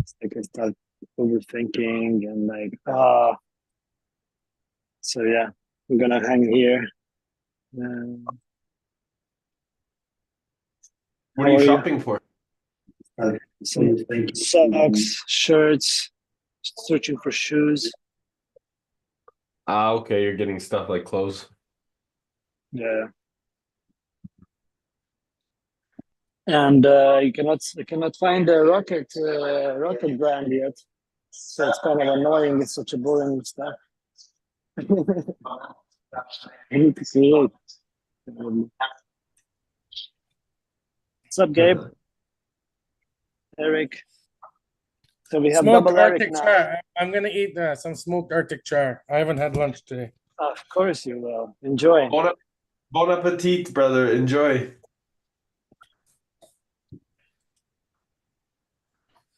It's like I start overthinking and like, so yeah, we're gonna hang here. What are How you are you? shopping for? Some socks, shirts, searching for shoes. Ah, okay, you're getting stuff like clothes. Yeah. And you cannot find the rocket brand yet. So it's kind of annoying. It's such a boring stuff. I need to create. What's up, Gabe? Eric. So we have Smoked double Eric Arctic now. char. I'm gonna eat some smoked Arctic char. I haven't had lunch today. Of course you will. Enjoy. Bon appetit, brother. Enjoy.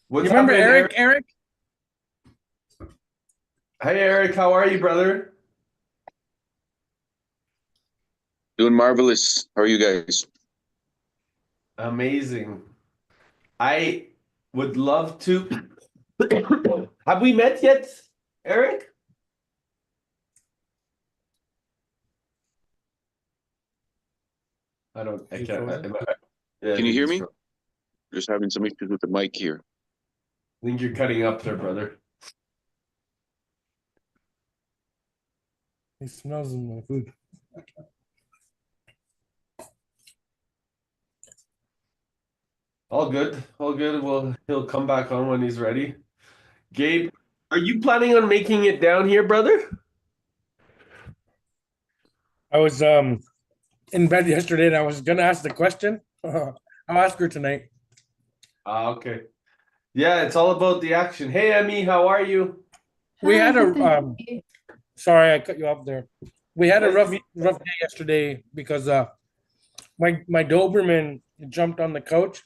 What's You remember happening, Eric? Eric? Hey, Eric. How are you, brother? Doing marvelous. How are you guys? Amazing. I would love to. Have we met yet, Eric? I can't. Yeah, Can you hear me? Just having some issues with the mic here. I think you're cutting up there, brother. He smells in my food. All good. All good. Well, he'll come back on when he's ready. Gabe, are you planning on making it down here, brother? I was in bed yesterday and I was gonna ask the question. I'll ask her tonight. Ah, okay. Yeah, it's all about the action. Hey, Emmy, how are you? We Hi, had good, a thank you. sorry, I cut you off there. We had a Nice to rough meet rough day yesterday because my Doberman jumped on the couch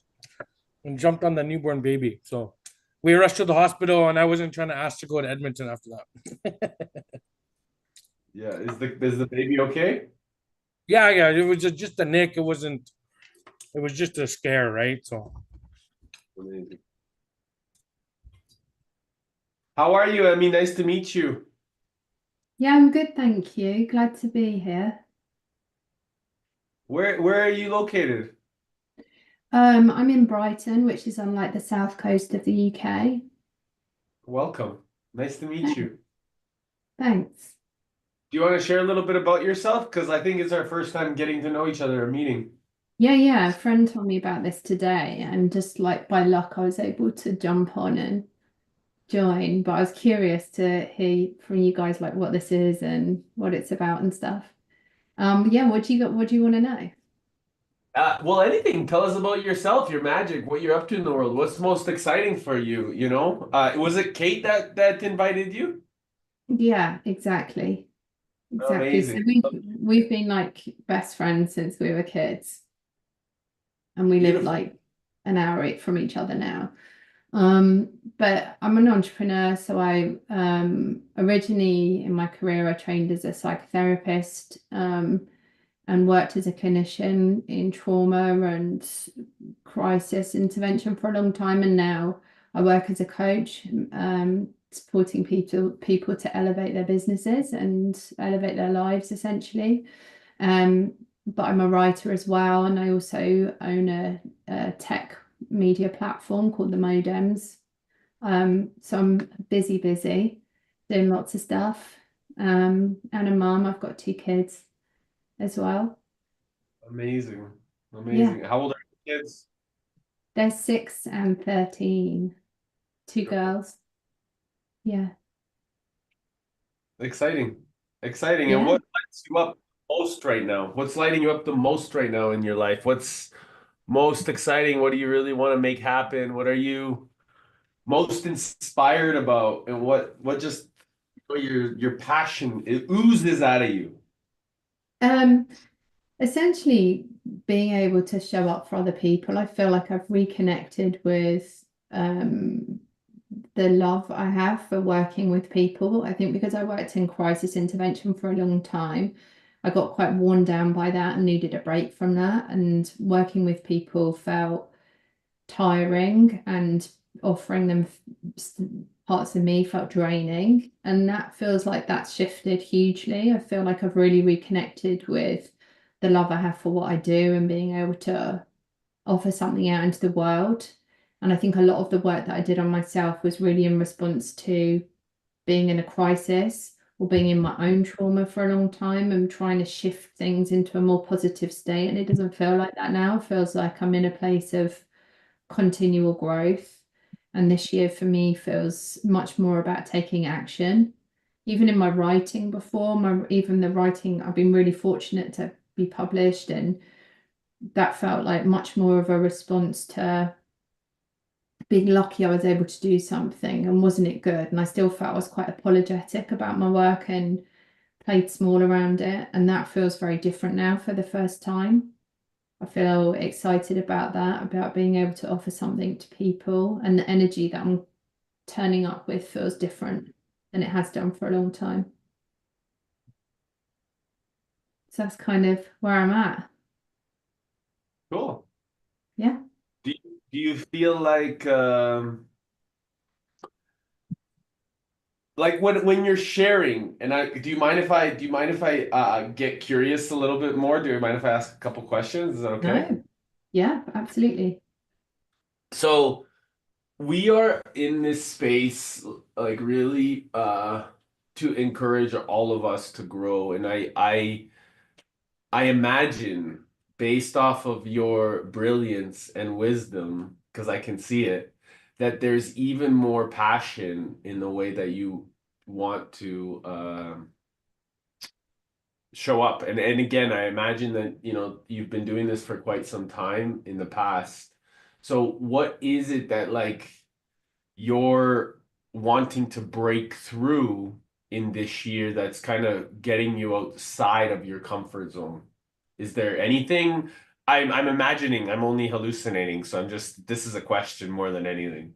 and jumped on the newborn baby. So we rushed to the hospital and I wasn't trying to ask to go to Edmonton after that. Yeah, is the baby okay? Yeah, it was just a nick. It was just a scare, right? So Amazing. How are you, Emmy? Nice to meet you. Yeah, I'm good, thank you. Glad to be here. Where are you located? I'm in Brighton, which is on like the south coast of the UK. Welcome. Nice to meet you. Thanks. Do you want to share a little bit about yourself? Because I think it's our first time getting to know each other or meeting. Yeah, a friend told me about this today, and just like by luck, I was able to jump on and join. But I was curious to hear from you guys like what this is and what it's about and stuff. Yeah, what do you want to know? Well, anything. Tell us about yourself, your magic, what you're up to in the world. What's most exciting for you, you know? Was it Kate that invited you? Yeah, exactly. Exactly. So Amazing. we've been like best friends since we were kids, and we live Beautiful. like an hour from each other now. But I'm an entrepreneur, so I originally in my career I trained as a psychotherapist, and worked as a clinician in trauma and crisis intervention for a long time, and now I work as a coach, supporting people to elevate their businesses and elevate their lives essentially. But I'm a writer as well, and I also own a tech media platform called the Modems. So I'm busy doing lots of stuff. And a mum. I've got 2 kids as well. Amazing. Yeah, Amazing. How old are your kids? they're 6 and 13. 2 girls. Yeah, Exciting. Exciting. And yeah. what lights you up most right now? What's lighting you up the most right now in your life? What's most exciting? What do you really want to make happen? What are you most inspired about? And what just your passion it oozes out of you? Essentially being able to show up for other people. I feel like I've reconnected with the love I have for working with people. I think because I worked in crisis intervention for a long time, I got quite worn down by that and needed a break from that. And working with people felt tiring, and offering them parts of me felt draining, and that feels like that's shifted hugely. I feel like I've really reconnected with the love I have for what I do and being able to offer something out into the world. And I think a lot of the work that I did on myself was really in response to being in a crisis or being in my own trauma for a long time and trying to shift things into a more positive state. And it doesn't feel like that now. It feels like I'm in a place of continual growth. And this year for me feels much more about taking action. Even in my writing before, even the writing, I've been really fortunate to be published, and that felt like much more of a response to being lucky I was able to do something, and wasn't it good? And I still felt I was quite apologetic about my work and played small around it. And that feels very different now for the first time. I feel excited about that, about being able to offer something to people, and the energy that I'm turning up with feels different than it has done for a long time. So that's kind of where I'm at. Cool. Yeah. Do you feel like when you're sharing, and do you mind if I get curious a little bit more? Do you mind if I ask a couple questions? Is that okay? No. Yeah, absolutely. So we are in this space, like really to encourage all of us to grow. And I imagine, based off of your brilliance and wisdom, because I can see it, that there's even more passion in the way that you want to show up. And again, I imagine that, you've been doing this for quite some time in the past. So what is it that like you're wanting to break through in this year that's kind of getting you outside of your comfort zone? Is there anything? I'm imagining, I'm only hallucinating, so this is a question more than anything.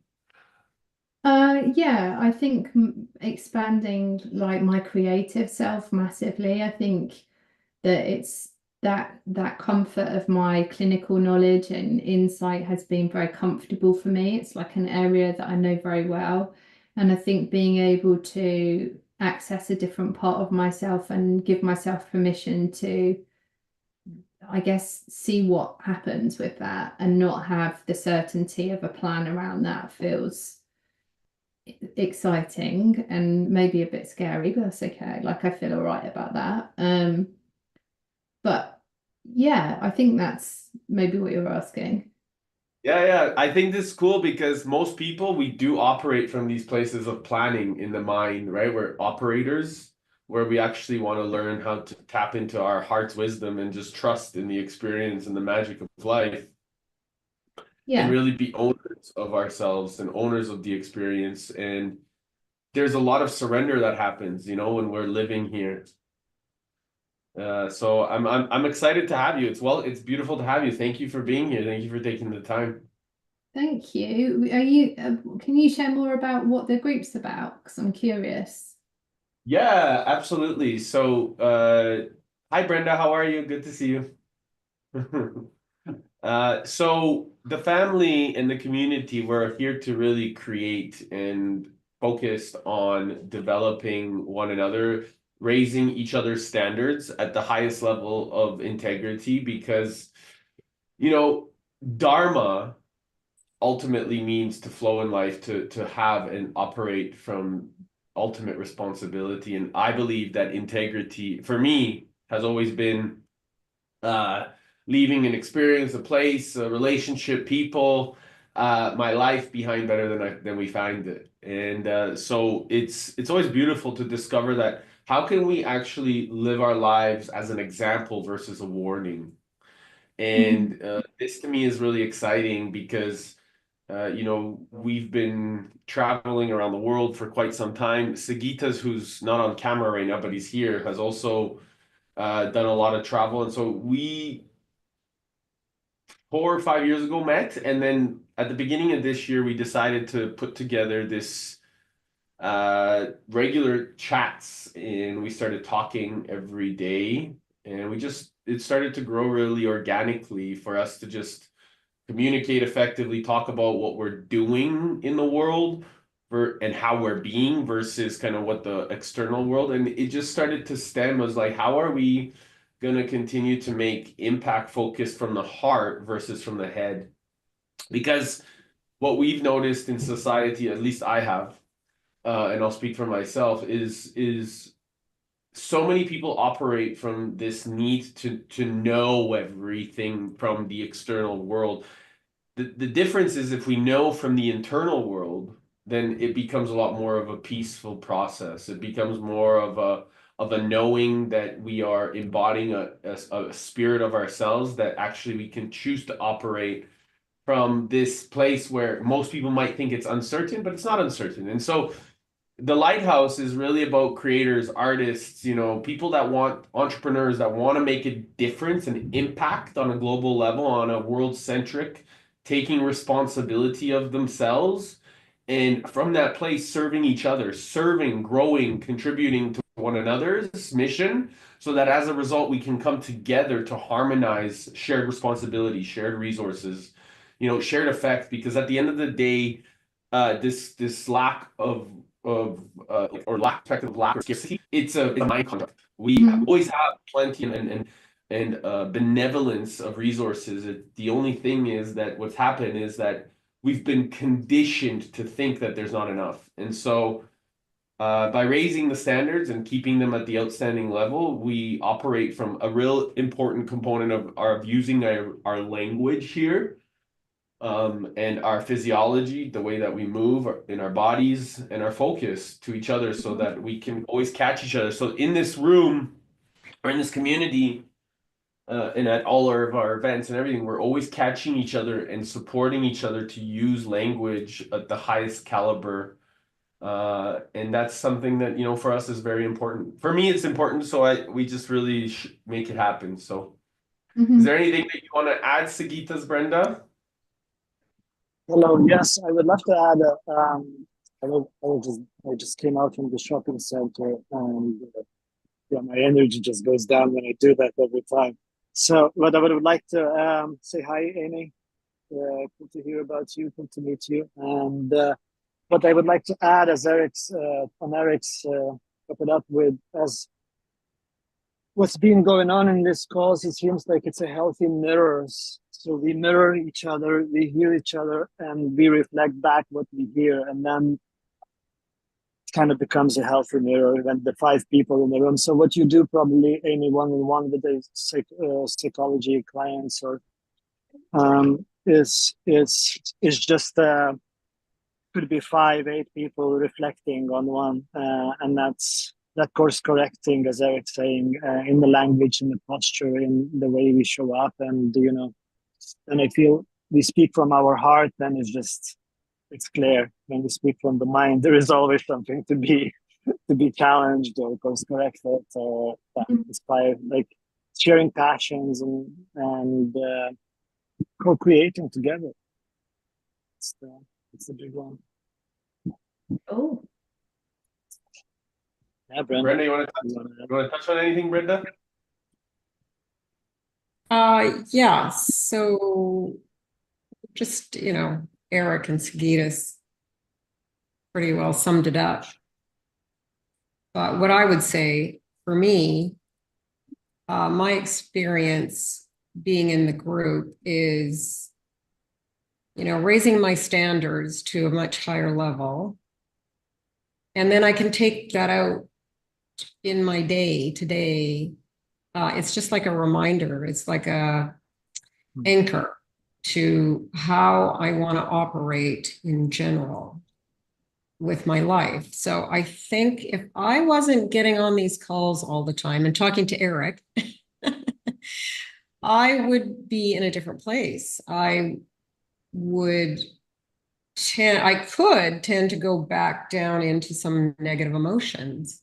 Yeah, I think expanding like my creative self massively. I think that it's that comfort of my clinical knowledge and insight has been very comfortable for me. It's like an area that I know very well. And I think being able to access a different part of myself and give myself permission to, I guess, see what happens with that and not have the certainty of a plan around that feels exciting and maybe a bit scary, but that's okay. Like I feel all right about that. But yeah, I think that's maybe what you're asking. Yeah. I think this is cool because most people, we do operate from these places of planning in the mind, right? We're operators where we actually want to learn how to tap into our heart's wisdom and just trust in the experience and the magic of life. And Yeah. really be owners of ourselves and owners of the experience. And there's a lot of surrender that happens, when we're living here. So I'm excited to have you. It's beautiful to have you. Thank you for being here. Thank you for taking the time. Thank you. Can you share more about what the group's about? Because I'm curious. Yeah, absolutely. So, hi Brenda, how are you? Good to see you. So the family and the community, we're here to really create and focus on developing one another, raising each other's standards at the highest level of integrity, because, Dharma ultimately means to flow in life, to have and operate from ultimate responsibility. And I believe that integrity, for me, has always been leaving an experience, a place, a relationship, people, my life behind better than we find it. And so it's always beautiful to discover that how can we actually live our lives as an example versus a warning. And this to me is really exciting because we've been traveling around the world for quite some time. Sagitas, who's not on camera right now, but he's here, has also done a lot of travel. And so we 4 or 5 years ago met, and then at the beginning of this year we decided to put together this regular chats, and we started talking every day, and it started to grow really organically for us to just communicate effectively, talk about what we're doing in the world, and how we're being versus kind of what the external world. And it just started to stem as like, how are we going to continue to make impact focused from the heart versus from the head? Because what we've noticed in society, at least I have, and I'll speak for myself, is so many people operate from this need to know everything from the external world. The difference is if we know from the internal world, then it becomes a lot more of a peaceful process. It becomes more of a knowing that we are embodying a spirit of ourselves, that actually we can choose to operate from this place where most people might think it's uncertain, but it's not uncertain. And so the Lighthouse is really about creators, artists, people that want, entrepreneurs that want to make a difference and impact on a global level, on a world-centric, taking responsibility of themselves, and from that place serving each other, serving, growing, contributing to one another's mission, so that as a result we can come together to harmonize shared responsibility, shared resources, shared effect. Because at the end of the day, this lack of or lack of scarcity, it's a mind construct. We always have plenty and benevolence of resources. The only thing is that what's happened is that we've been conditioned to think that there's not enough. And so by raising the standards and keeping them at the outstanding level, we operate from a real important component of using our language here, and our physiology, the way that we move in our bodies and our focus to each other, so that we can always catch each other. So in this room or in this community, and at all of our events and everything, we're always catching each other and supporting each other to use language at the highest caliber. And that's something that, for us is very important. For me, it's important. So we just really make it happen. So is there anything that you want to add, Sagitas, Brenda? Hello. Yes, I would love to add. I just came out from the shopping center, and yeah, my energy just goes down when I do that every time. So, what I would like to say hi, Amy. Good to hear about you. Good to meet you. And what I would like to add, as Eric's put it up with, as what's been going on in this cause, it seems like it's a healthy mirrors. So we mirror each other, we hear each other, and we reflect back what we hear, and then it kind of becomes a healthy mirror when the 5 people in the room. So what you do, probably, Amy, one-on-one with the psychology clients, or is just could be 5, 8 people reflecting on one, and that course correcting, as Eric's saying, in the language, in the posture, in the way we show up. And and I feel we speak from our heart, then it's clear. When we speak from the mind, there is always something to be challenged or course corrected or inspired, like sharing passions and co-creating together. It's the big one. Oh, yeah, Brenda. Brenda, you want to touch on anything, Brenda? Yeah. So just, Eric and Sagitas pretty well summed it up. But what I would say for me, my experience being in the group is, raising my standards to a much higher level. And then I can take that out in my day to day. It's just like a reminder. It's like a anchor to how I want to operate in general with my life. So I think if I wasn't getting on these calls all the time and talking to Eric, I would be in a different place. I could tend to go back down into some negative emotions.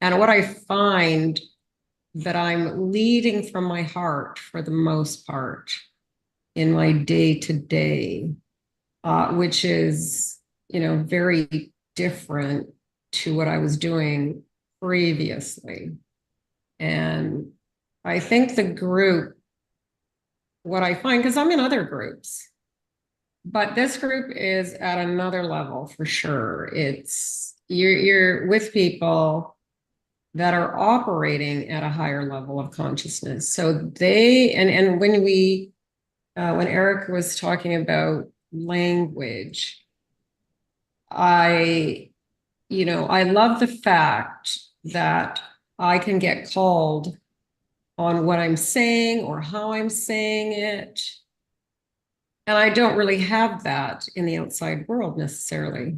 And what I find that I'm leading from my heart for the most part in my day to day, which is, very different to what I was doing previously. And I think the group, what I find, because I'm in other groups, but this group is at another level for sure. It's you're with people that are operating at a higher level of consciousness. So they and when we when Eric was talking about language, I love the fact that I can get called on what I'm saying or how I'm saying it. And I don't really have that in the outside world necessarily.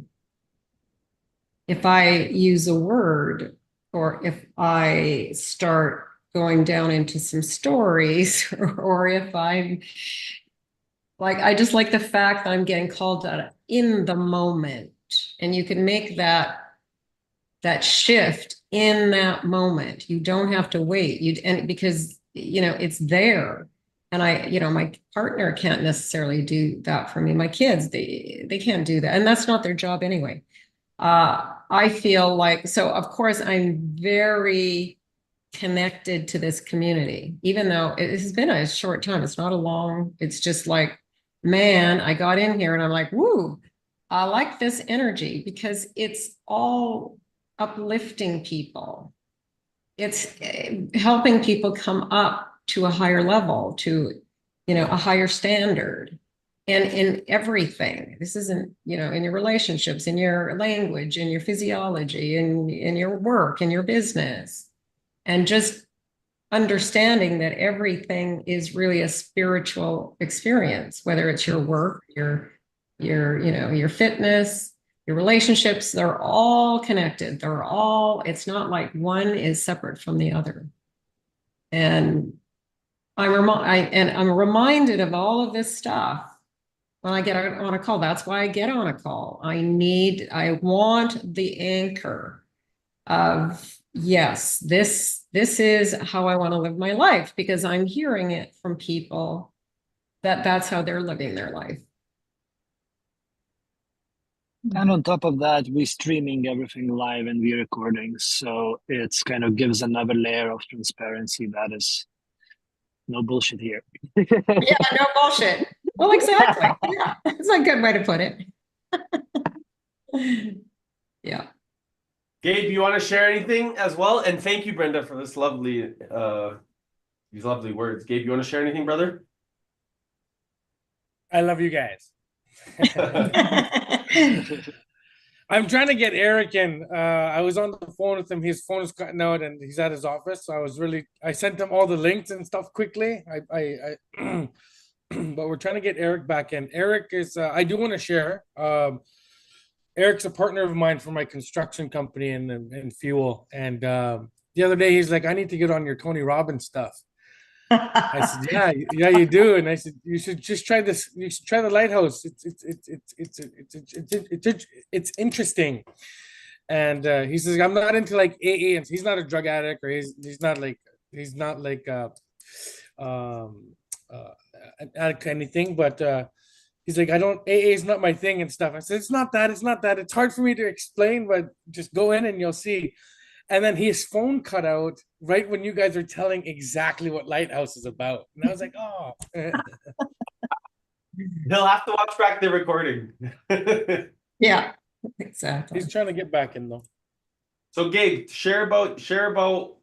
If I use a word or if I start going down into some stories or if I'm like, I just like the fact that I'm getting called out in the moment, and you can make that shift in that moment. You don't have to wait. And because it's there. And my partner can't necessarily do that for me. My kids, they can't do that. And that's not their job anyway. I feel like, so of course I'm very connected to this community, even though it has been a short time. It's not a long, it's just like, man, I got in here and I'm like, woo, I like this energy because it's all uplifting people. It's helping people come up to a higher level, to, a higher standard. And in everything, this isn't, in your relationships, in your language, in your physiology, in your work, in your business, and just understanding that everything is really a spiritual experience, whether it's your work, your fitness, your relationships, they're all connected. It's not like one is separate from the other. And I'm reminded of all of this stuff when I get on a call. That's why I get on a call. I want the anchor of, yes, this is how I want to live my life, because I'm hearing it from people that's how they're living their life. And on top of that, we're streaming everything live and we're recording. So it's kind of gives another layer of transparency that is no bullshit here. Yeah, no bullshit. Well, exactly. Yeah, it's a good way to put it. Yeah. Gabe, you want to share anything as well? And thank you, Brenda, for this lovely these lovely words. Gabe, you want to share anything, brother? I love you guys. I'm trying to get Eric in. I was on the phone with him. His phone is cutting out and he's at his office. So I sent him all the links and stuff quickly. But we're trying to get Eric back in. Eric is, I do want to share. Eric's a partner of mine for my construction company and fuel. And the other day he's like, I need to get on your Tony Robbins stuff. I said, yeah, you do. And I said, you should just try this. You should try the Lighthouse. It's interesting. And he says, I'm not into like AA, and he's not a drug addict, or he's not like an addict to anything, but he's like, AA is not my thing and stuff. I said, it's not that. It's hard for me to explain, but just go in and you'll see. And then his phone cut out right when you guys are telling exactly what Lighthouse is about. And I was like, oh. He'll have to watch back the recording. Yeah, exactly. He's trying to get back in though. So Gabe, share about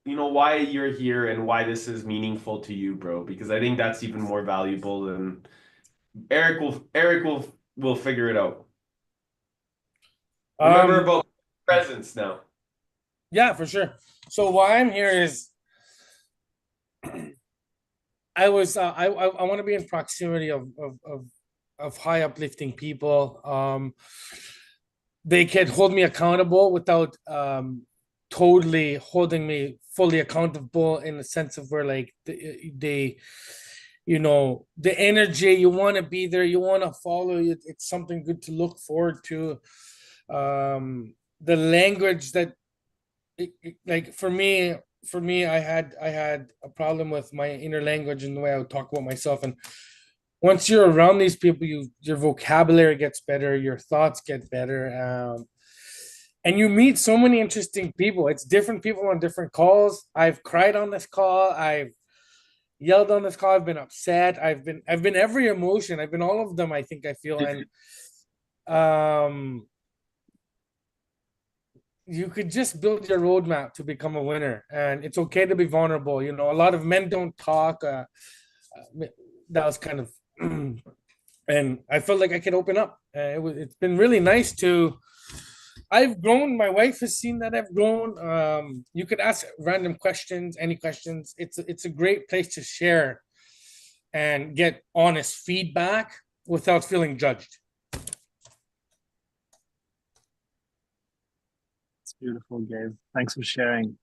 why you're here and why this is meaningful to you, bro. Because I think that's even more valuable than Eric will figure it out. Remember about presence now. Yeah, for sure. So why I'm here is I want to be in proximity of high uplifting people. They can hold me accountable without totally holding me fully accountable, in the sense of where like they the energy, you want to be there, you want to follow it. It's something good to look forward to. The language that like for me, I had a problem with my inner language and the way I would talk about myself. And once you're around these people, your vocabulary gets better, your thoughts get better, and you meet so many interesting people. It's different people on different calls. I've cried on this call. yelled on this call. I've been upset. I've been every emotion. I've been all of them. I think I feel, and you could just build your roadmap to become a winner, and it's okay to be vulnerable. You know, a lot of men don't talk. That was kind of, and I felt like I could open up. It's been really nice to. I've grown. My wife has seen that I've grown. You could ask random questions, any questions. It's a great place to share and get honest feedback without feeling judged. It's beautiful, Gabe. Thanks for sharing.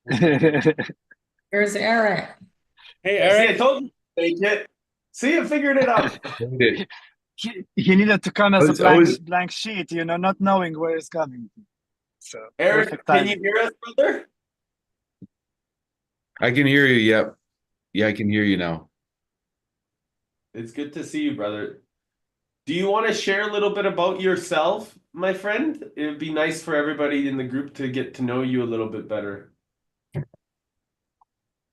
Here's Eric. Hey, See, Eric. I told you. They get. See, I figured it out. He needed to come as a I was- blank sheet, you know, not knowing where it's coming. So Eric, perfect can timing. you hear us, brother? I can hear you. Yep. Yeah, I can hear you now. It's good to see you, brother. Do you want to share a little bit about yourself, my friend? It would be nice for everybody in the group to get to know you a little bit better.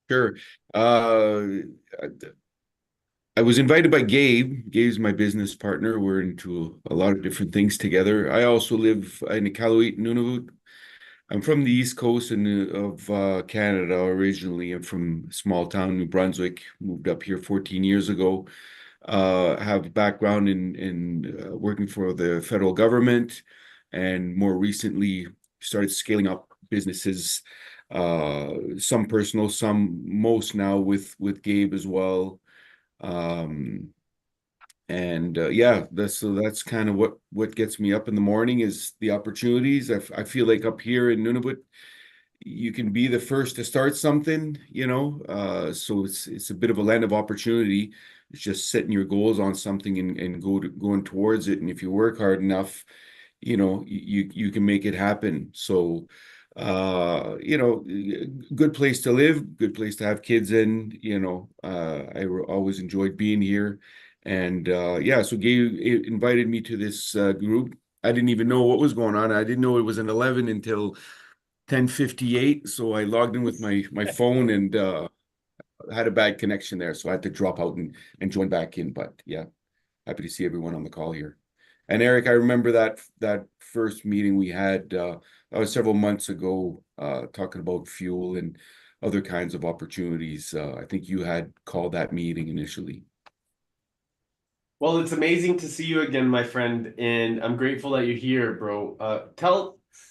Sure. I was invited by Gabe. Gabe's my business partner. We're into a lot of different things together. I also live in Iqaluit, Nunavut. I'm from the East Coast of Canada originally. I'm from a small town, New Brunswick. Moved up here 14 years ago. Have a background in working for the federal government, and more recently started scaling up businesses. Some personal, some most now with Gabe as well. And yeah, that's kind of what gets me up in the morning is the opportunities. I feel like up here in Nunavut, you can be the first to start something, you know. So it's a bit of a land of opportunity. It's just setting your goals on something and going towards it. And if you work hard enough, you know, you can make it happen. So you know, good place to live, good place to have kids in, you know. Always enjoyed being here. And yeah, so Gabe invited me to this group. I didn't even know what was going on. I didn't know it was an 11 until 10:58. So I logged in with my phone and had a bad connection there. So I had to drop out and join back in. But yeah, happy to see everyone on the call here. And Eric, I remember that first meeting we had that was several months ago, talking about fuel and other kinds of opportunities. I think you had called that meeting initially. Well, it's amazing to see you again, my friend, and I'm grateful that you're here, bro.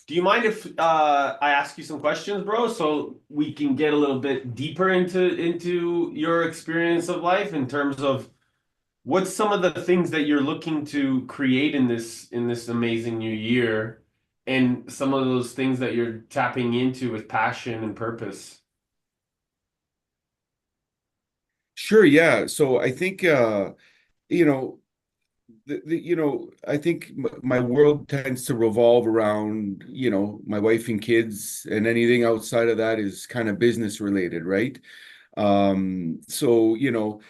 Do you mind if I ask you some questions, bro, so we can get a little bit deeper into your experience of life in terms of what's some of the things that you're looking to create in this amazing new year, and some of those things that you're tapping into with passion and purpose? Sure, yeah. So I think you know, you know, I think my world tends to revolve around, you know, my wife and kids, and anything outside of that is kind of business related, right? So, you know,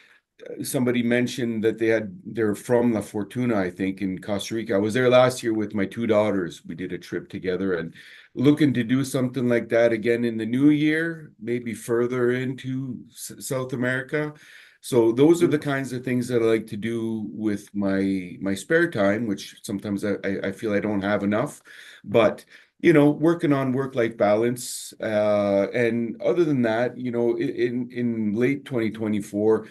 somebody mentioned that they're from La Fortuna, I think, in Costa Rica. I was there last year with my two daughters. We did a trip together and looking to do something like that again in the new year, maybe further into South America. So those are the kinds of things that I like to do with my spare time, which sometimes I feel I don't have enough. But you know, working on work-life balance. And other than that, you know, in late 2024,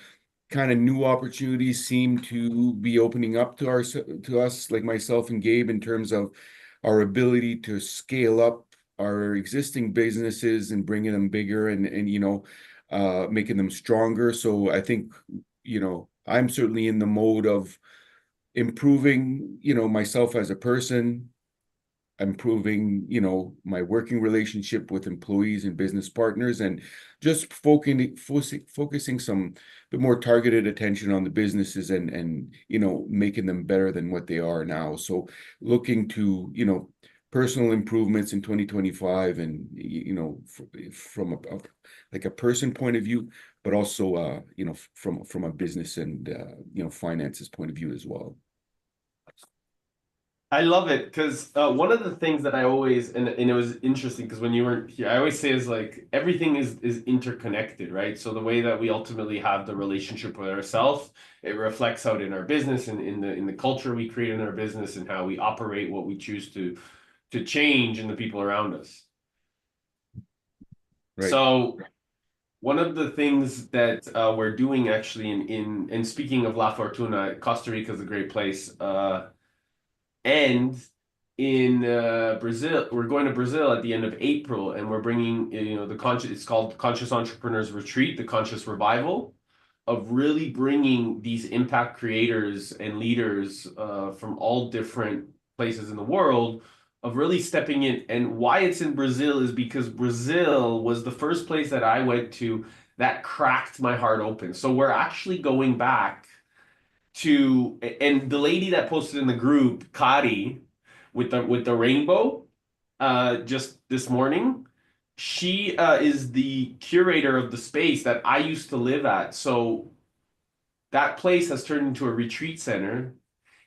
kind of new opportunities seem to be opening up to us, like myself and Gabe, in terms of our ability to scale up our existing businesses and bringing them bigger and you know, making them stronger. So I think, you know, I'm certainly in the mode of improving, you know, myself as a person, improving, you know, my working relationship with employees and business partners, and just focusing some bit more targeted attention on the businesses and you know, making them better than what they are now. So looking to, you know, personal improvements in 2025, and you know, from like a person point of view, but also you know, from a business and you know, finances point of view as well. I love it because one of the things that I always and it was interesting because when you were here, I always say is like everything is interconnected, right? So the way that we ultimately have the relationship with ourselves, it reflects out in our business and in the culture we create in our business and how we operate, what we choose to change in the people around us. Right. So one of the things that we're doing actually in speaking of La Fortuna, Costa Rica is a great place. And in Brazil, we're going to Brazil at the end of April, and we're bringing, the conscious. It's called Conscious Entrepreneurs Retreat, the Conscious Revival, of really bringing these impact creators and leaders from all different places in the world, of really stepping in. And why it's in Brazil is because Brazil was the first place that I went to that cracked my heart open. So we're actually going back to, and the lady that posted in the group, Kari, with the rainbow, just this morning, she is the curator of the space that I used to live at. So that place has turned into a retreat center,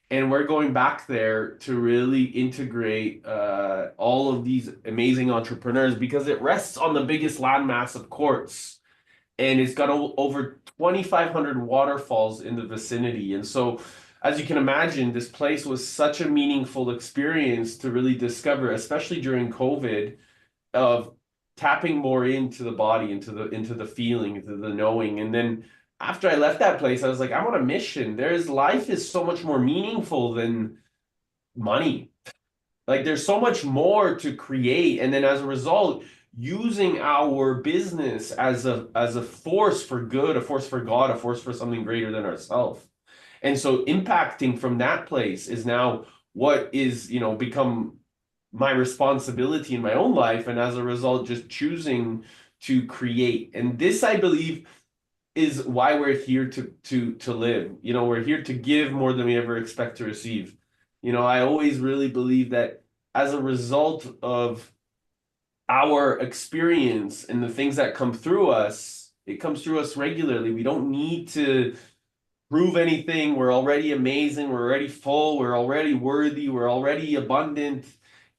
and we're going back there to really integrate all of these amazing entrepreneurs because it rests on the biggest landmass of quartz, and it's got over 2,500 waterfalls in the vicinity. And so, as you can imagine, this place was such a meaningful experience to really discover, especially during COVID, of tapping more into the body, into the feeling, into the knowing. And then after I left that place, I was like, I'm on a mission. Life is so much more meaningful than money. Like there's so much more to create. And then as a result, using our business as a force for good, a force for God, a force for something greater than ourselves. And so impacting from that place is now what is, become my responsibility in my own life. And as a result, just choosing to create. And this, I believe, is why we're here to live. We're here to give more than we ever expect to receive. I always really believe that as a result of our experience and the things that come through us, it comes through us regularly. We don't need to prove anything. We're already amazing. We're already full. We're already worthy. We're already abundant.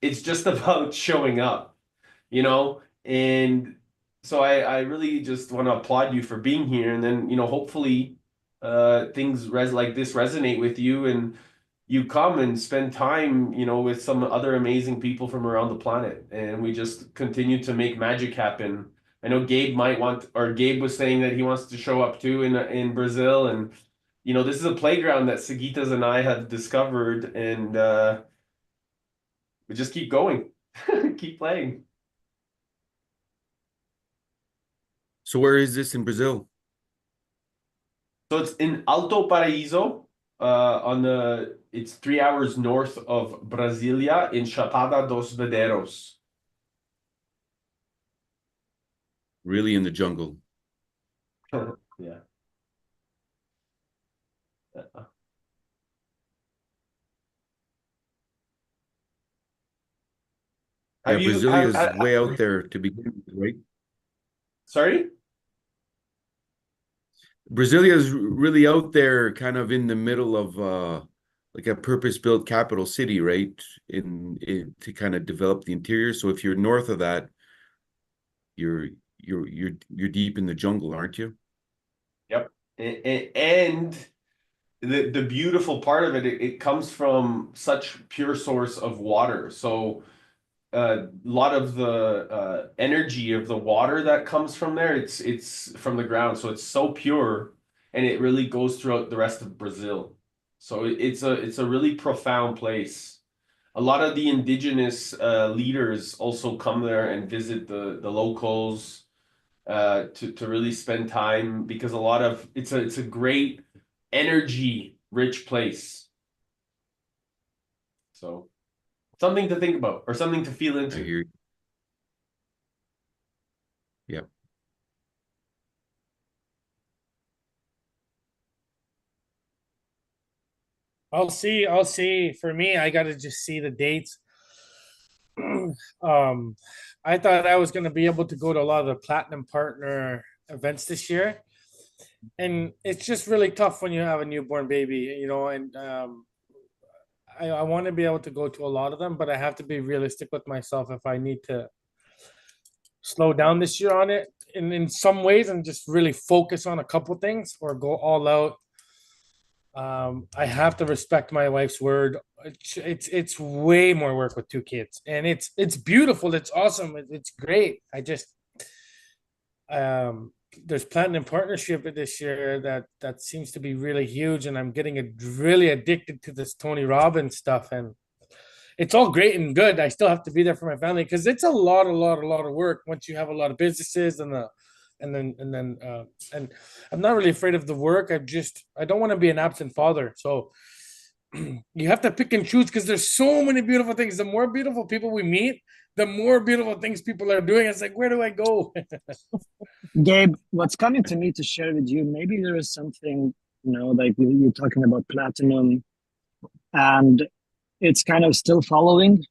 It's just about showing up, And so I really just want to applaud you for being here. And then, hopefully things like this resonate with you and you come and spend time, with some other amazing people from around the planet. And we just continue to make magic happen. I know Gabe Gabe was saying that he wants to show up too in Brazil. And, this is a playground that Sagitas and I have discovered, and we just keep going, keep playing. So where is this in Brazil? So it's in Alto Paraíso, it's 3 hours north of Brasilia in Chapada dos Veadeiros. Really in the jungle. Yeah. Yeah, Brasilia is way out there to begin with, right? Sorry? Brasilia is really out there, kind of in the middle of like a purpose-built capital city, right? In to kind of develop the interior. So if you're north of that, you're deep in the jungle, aren't you? Yep. And the beautiful part of it comes from such pure source of water. So a lot of the energy of the water that comes from there, it's from the ground, so it's so pure, and it really goes throughout the rest of Brazil. So it's a really profound place. A lot of the indigenous leaders also come there and visit the locals to really spend time, because it's a great energy rich place. So something to think about or something to feel into. I hear you. Yep. I'll see. For me, I gotta just see the dates. I thought I was gonna be able to go to a lot of the platinum partner events this year. And it's just really tough when you have a newborn baby, and I want to be able to go to a lot of them, but I have to be realistic with myself if I need to slow down this year on it in some ways and just really focus on a couple things or go all out. I have to respect my wife's word. It's way more work with 2 kids, and it's beautiful. It's awesome. It's great. I just there's platinum partnership this year that seems to be really huge, and I'm getting really addicted to this Tony Robbins stuff, and it's all great and good. I still have to be there for my family because it's a lot of work once you have a lot of businesses and I'm not really afraid of the work. I don't want to be an absent father. So you have to pick and choose because there's so many beautiful things. The more beautiful people we meet, the more beautiful things people are doing. It's like, where do I go? Gabe, what's coming to me to share with you, maybe there is something, like you're talking about platinum, and it's kind of still following.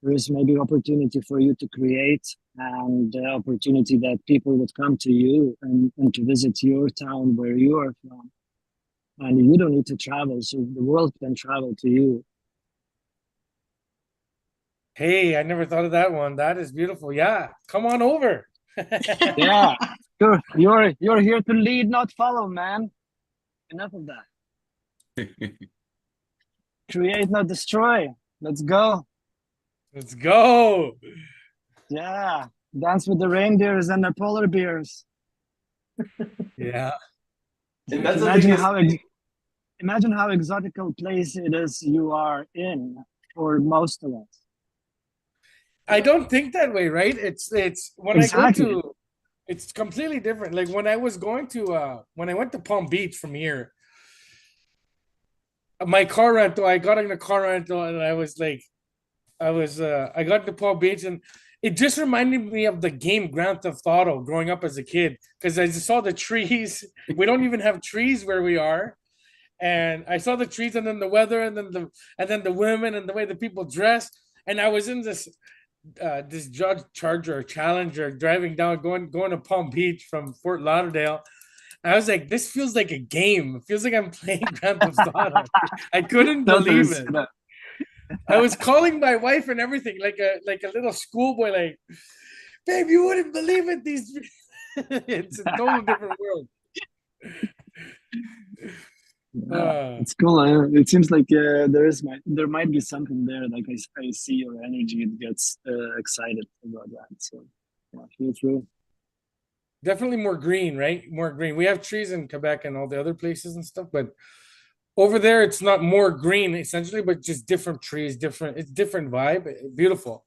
There is maybe opportunity for you to create, and the opportunity that people would come to you and to visit your town where you are from. And you don't need to travel, so the world can travel to you. Hey, I never thought of that one. That is beautiful. Yeah, come on over. Yeah, you're here to lead, not follow, man. Enough of that. Create, not destroy. Let's go. Let's go. Yeah, dance with the reindeers and the polar bears. Yeah. And that's the Imagine biggest how thing. imagine how exotical place it is you are in for most of us. I don't think that way, right? It's when I go Exactly. to, it's completely different. Like when I was going to when I went to Palm Beach from here, my car rental, I got in a car rental and I was like, I got to Palm Beach and it just reminded me of the game Grand Theft Auto growing up as a kid because I just saw the trees. We don't even have trees where we are. And I saw the trees and then the weather and then the women and the way the people dress. And I was in this Judge Charger Challenger driving down going to Palm Beach from Fort Lauderdale. I was like, this feels like a game. It feels like I'm playing Grand Theft Auto. I couldn't believe it. I was calling my wife and everything like a little schoolboy, like, babe, you wouldn't believe it. These it's a total different world. It's cool. It seems like there might be something there. Like I see your energy; it gets excited about that. So yeah, feel through. Definitely more green, right? More green. We have trees in Quebec and all the other places and stuff, but over there it's not more green essentially, but just different trees, it's different vibe. Beautiful.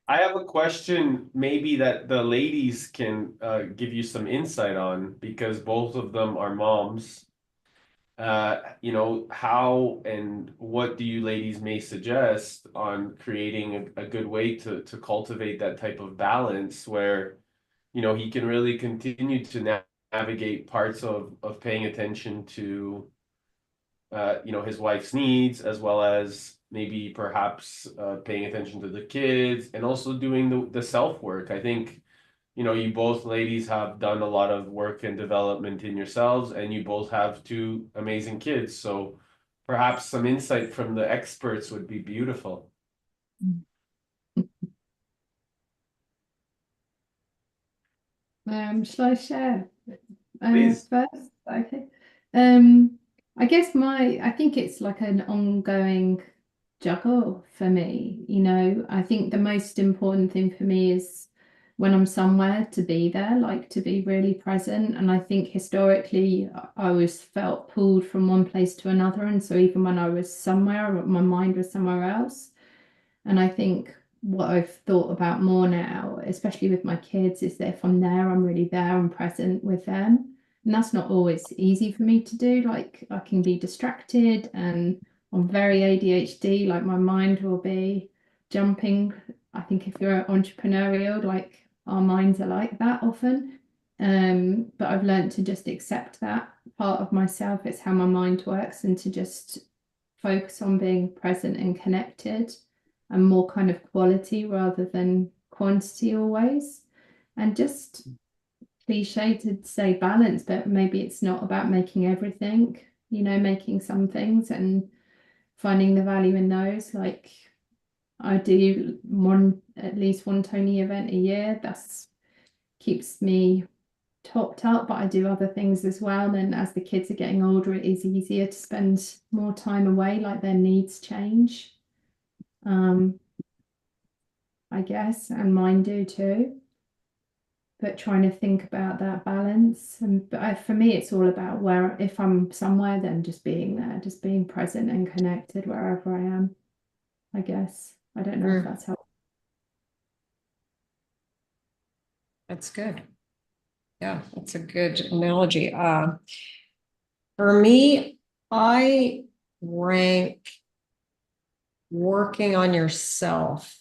I have a question maybe that the ladies can give you some insight on because both of them are moms. How and what do you ladies may suggest on creating a good way to cultivate that type of balance where, he can really continue to navigate parts of paying attention to, his wife's needs as well as maybe perhaps paying attention to the kids and also doing the self work. I think, you both ladies have done a lot of work and development in yourselves, and you both have 2 amazing kids. So perhaps some insight from the experts would be beautiful. Shall I share Please. first? Okay. I guess I think it's like an ongoing juggle for me. I think the most important thing for me is when I'm somewhere to be there, like to be really present. And I think historically I always felt pulled from one place to another. And so even when I was somewhere, my mind was somewhere else. And I think what I've thought about more now, especially with my kids, is that if I'm there, I'm really there and present with them. And that's not always easy for me to do. Like I can be distracted and I'm very ADHD, like my mind will be jumping. I think if you're entrepreneurial, like our minds are like that often. But I've learned to just accept that part of myself. It's how my mind works, and to just focus on being present and connected and more kind of quality rather than quantity always. And just cliche to say balance, but maybe it's not about making everything, you know, making some things and finding the value in those. Like I do at least one Tony event a year. That's keeps me topped up, but I do other things as well. And as the kids are getting older, it is easier to spend more time away, like their needs change. I guess, and mine do too. But trying to think about that balance, and for me, it's all about where, if I'm somewhere, then just being there, just being present and connected wherever I am. I guess I don't know if that's helpful. That's good. Yeah, that's a good analogy. For me, I rank working on yourself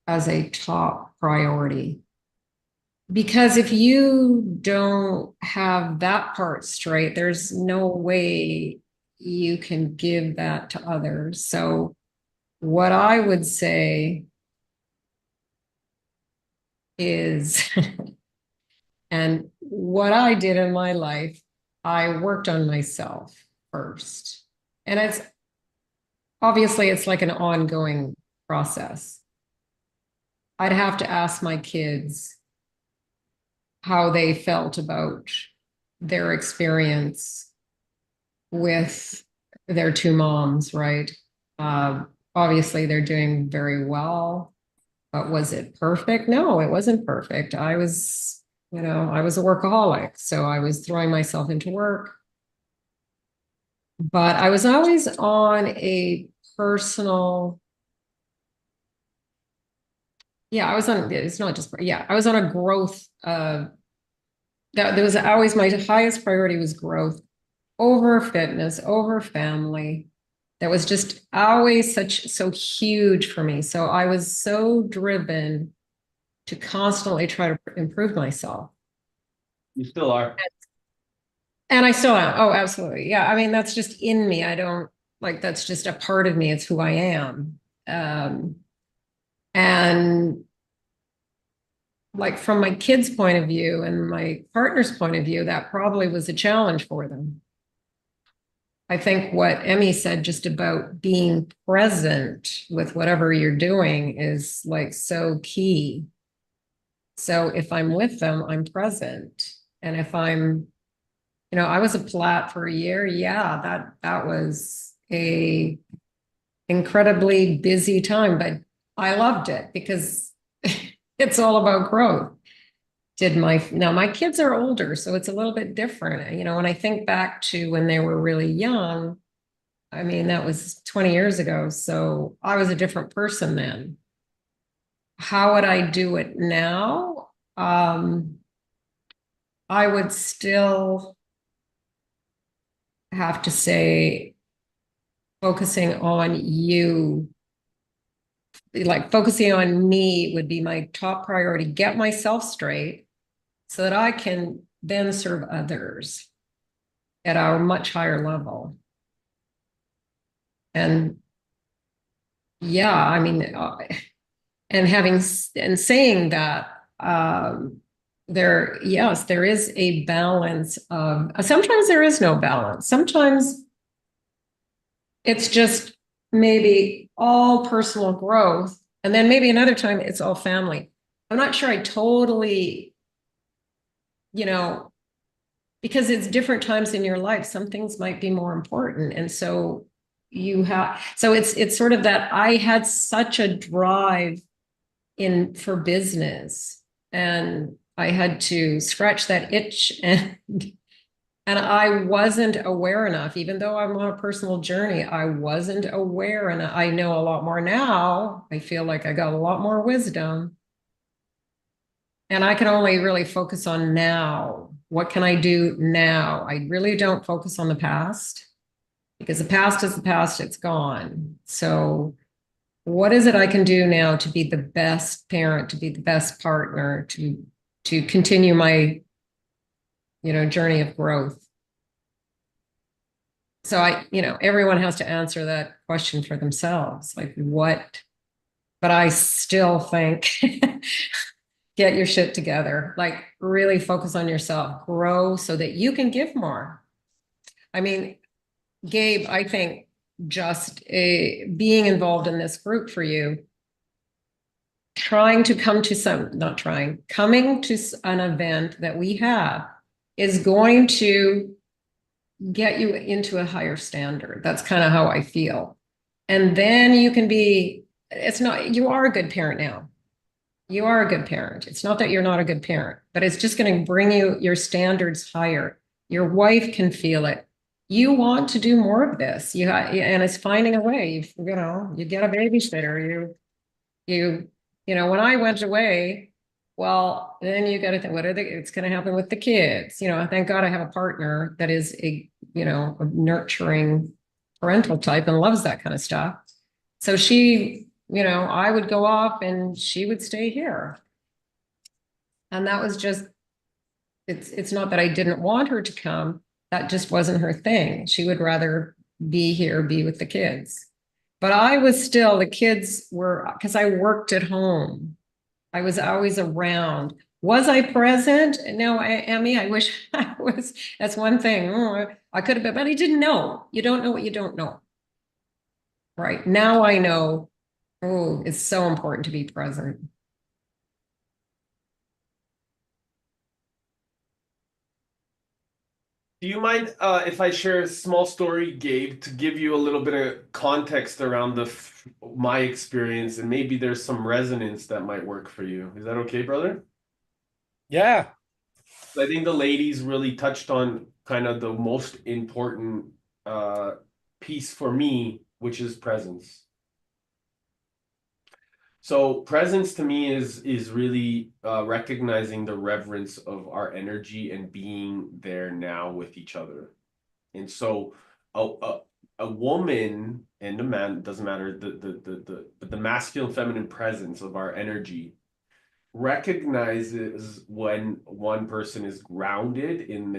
as a top priority. Because if you don't have that part straight, there's no way you can give that to others. So what I would say is, and what I did in my life, I worked on myself first. And it's obviously it's like an ongoing process. I'd have to ask my kids how they felt about their experience with their two moms, right? Obviously, they're doing very well, but was it perfect? No, it wasn't perfect. I was a workaholic, so I was throwing myself into work. But I was always on a personal, I was on a growth. There was always my highest priority was growth over fitness, over family. That was just always so huge for me. So I was so driven to constantly try to improve myself. You still are. And I still am. Oh, absolutely. Yeah. I mean, that's just in me. I don't that's just a part of me. It's who I am. And like from my kids' point of view and my partner's point of view, that probably was a challenge for them. I think what Emmy said just about being present with whatever you're doing is like so key. So if I'm with them, I'm present. And if I'm, I was a plat for a year. Yeah, that was a incredibly busy time, but I loved it because it's all about growth. Now my kids are older, so it's a little bit different. When I think back to when they were really young, I mean, that was 20 years ago. So I was a different person then. How would I do it now? I would still have to say, focusing on you, like focusing on me would be my top priority. Get myself straight so that I can then serve others at a much higher level. And I mean, and saying that, there is a balance of, sometimes there is no balance. Sometimes it's just maybe all personal growth. And then maybe another time it's all family. I'm not sure I totally, because it's different times in your life. Some things might be more important. And so it's sort of that I had such a drive for business, and I had to scratch that itch, and I wasn't aware enough, even though I'm on a personal journey, I wasn't aware. And I know a lot more now. I feel like I got a lot more wisdom, and I can only really focus on now. What can I do now? I really don't focus on the past, because the past is the past, it's gone. So what is it I can do now to be the best parent, to be the best partner, to continue my, journey of growth? So everyone has to answer that question for themselves, like what, but I still think get your shit together, like really focus on yourself, grow so that you can give more. I mean, Gabe, I think just being involved in this group for you, coming to an event that we have is going to get you into a higher standard. That's kind of how I feel. And then you can be, you are a good parent now. You are a good parent. It's not that you're not a good parent, but it's just going to bring your standards higher. Your wife can feel it. You want to do more of this. And it's finding a way. You get a babysitter. When I went away, well, then you got to think, it's going to happen with the kids. Thank God I have a partner that is a nurturing parental type and loves that kind of stuff. So I would go off and she would stay here. And that was just, it's not that I didn't want her to come. That just wasn't her thing. She would rather be here, be with the kids. But I was still, the kids were, because I worked at home. I was always around. Was I present? No, Emmy, I wish I was. That's one thing. I could have been, but I didn't know. You don't know what you don't know. Right. Now I know, it's so important to be present. Do you mind if I share a small story, Gabe, to give you a little bit of context around my experience, and maybe there's some resonance that might work for you? Is that okay, brother? Yeah. I think the ladies really touched on kind of the most important piece for me, which is presence. So presence to me is really recognizing the reverence of our energy and being there now with each other. And so a woman and a man, doesn't matter, but the masculine feminine presence of our energy recognizes when one person is grounded in